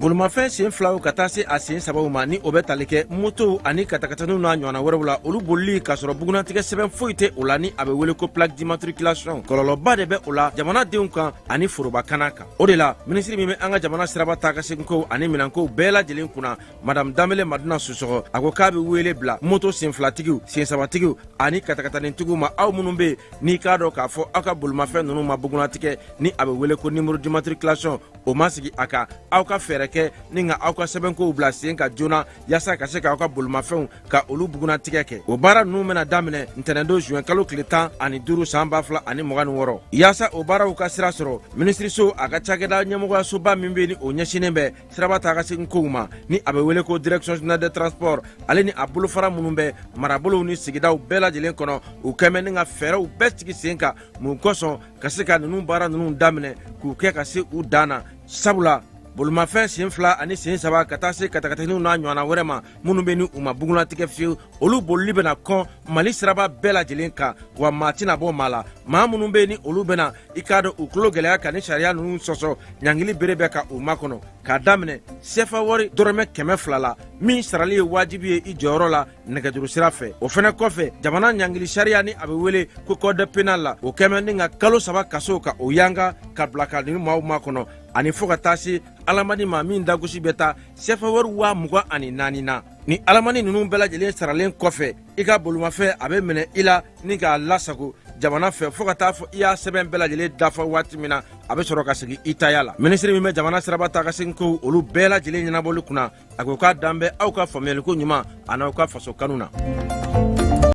S10: Bolimafɛn sen filaw ka taa se a sen sabaw ma ni o bɛ tali kɛ moto ani katakataniw n'a ɲɔgɔnna wɛrɛw la olu bolili k'a sɔrɔ bugunatigɛ sɛbɛn foyi tɛ o la ni a bɛ wele ko plaque d'immatriculation kɔlɔlɔba de bɛ o la jamanadenw kan ani forobakana kan o de la minisiri min bɛ an ka jamana siraba taa ka segin kow ani minɛnkow bɛɛ lajɛlen kunna madame Danbele Maduna Sosɔgɔ a ko k'a bɛ wele bila moto sen filatigiw sen sabatigiw ani katakatanitigiw ma aw minnu bɛ n'i k'a dɔn k'a fɔ aw ka bolimafɛn ninnu ma bugunatigɛ ni a bɛ wele ko numéro d'immatriculation o ma sigi a kan aw ka fɛɛrɛ kɛ ni ka aw ka sɛbɛnkow bila sen ka joona yaasa ka se k'aw ka bolimafɛnw ka olu bugunatigɛ kɛ o baara ninnu bɛna daminɛ ntɛnɛndon juin kalo tile 15 san 2026 yaasa o baaraw ka sira sɔrɔ minisiriso a ka cakɛda ɲɛmɔgɔyasoba min bɛ ni o ɲɛsinnen bɛ siraba taa ka segin kow ma ni a bɛ wele ko direction générale des transports ale ni a bolofara minnu bɛ marabolow ni sigidaw bɛɛ lajɛlen kɔnɔ u kɛmɛ ni ka fɛɛrɛw bɛɛ sigi sen kan mun kosɔn ka se ka ninnu baara ninnu daminɛ k'u kɛ ka se u dan na sabula bolimafɛn sen fila ani sen saba ka taa se katakataniw n'a ɲɔgɔnna wɛrɛ ma minnu bɛ ni u ma bugunatigɛ fiyewu olu bolili bɛna kɔn mali siraba bɛɛ lajɛlen kan wa maa tɛna bɔ maa la maa minnu bɛ ni olu bɛna i k'a dɔn u tulo gɛlɛya ka ni sariya ninnu sɔsɔ ɲangili bere bɛ ka u makɔnɔ k'a daminɛ sefa wari dɔrɔmɛ 200 la min sarali ye wajibi ye i jɔyɔrɔ la nɛgɛjuru sira fɛ o fɛnɛ kɔfɛ jamana ɲangili sariya ni a bɛ wele ko code pénal la o kɛmɛ ni ka kalo 3 kaso ka o yanga ka bila ka ni maaw makɔnɔ ani fo ka taa se alamani ma min dagosi bɛ taa sefa wari 24,000 na ni alamani ninnu bɛɛ lajɛlen saralen kɔfɛ i ka bolimafɛn a bɛ minɛ i la ni k'a lasago jamana fɛ fo ka taa fɔ i y'a sɛbɛn bɛɛ lajɛlen dafa waati min na a bɛ sɔrɔ ka segin i taya la minisiri min bɛ jamana siraba taa ka segin kow olu bɛɛ lajɛlen ɲɛnabɔli kunna a ko k'a dan bɛ aw ka faamuyaliko ɲuman a n'aw ka faso kanu na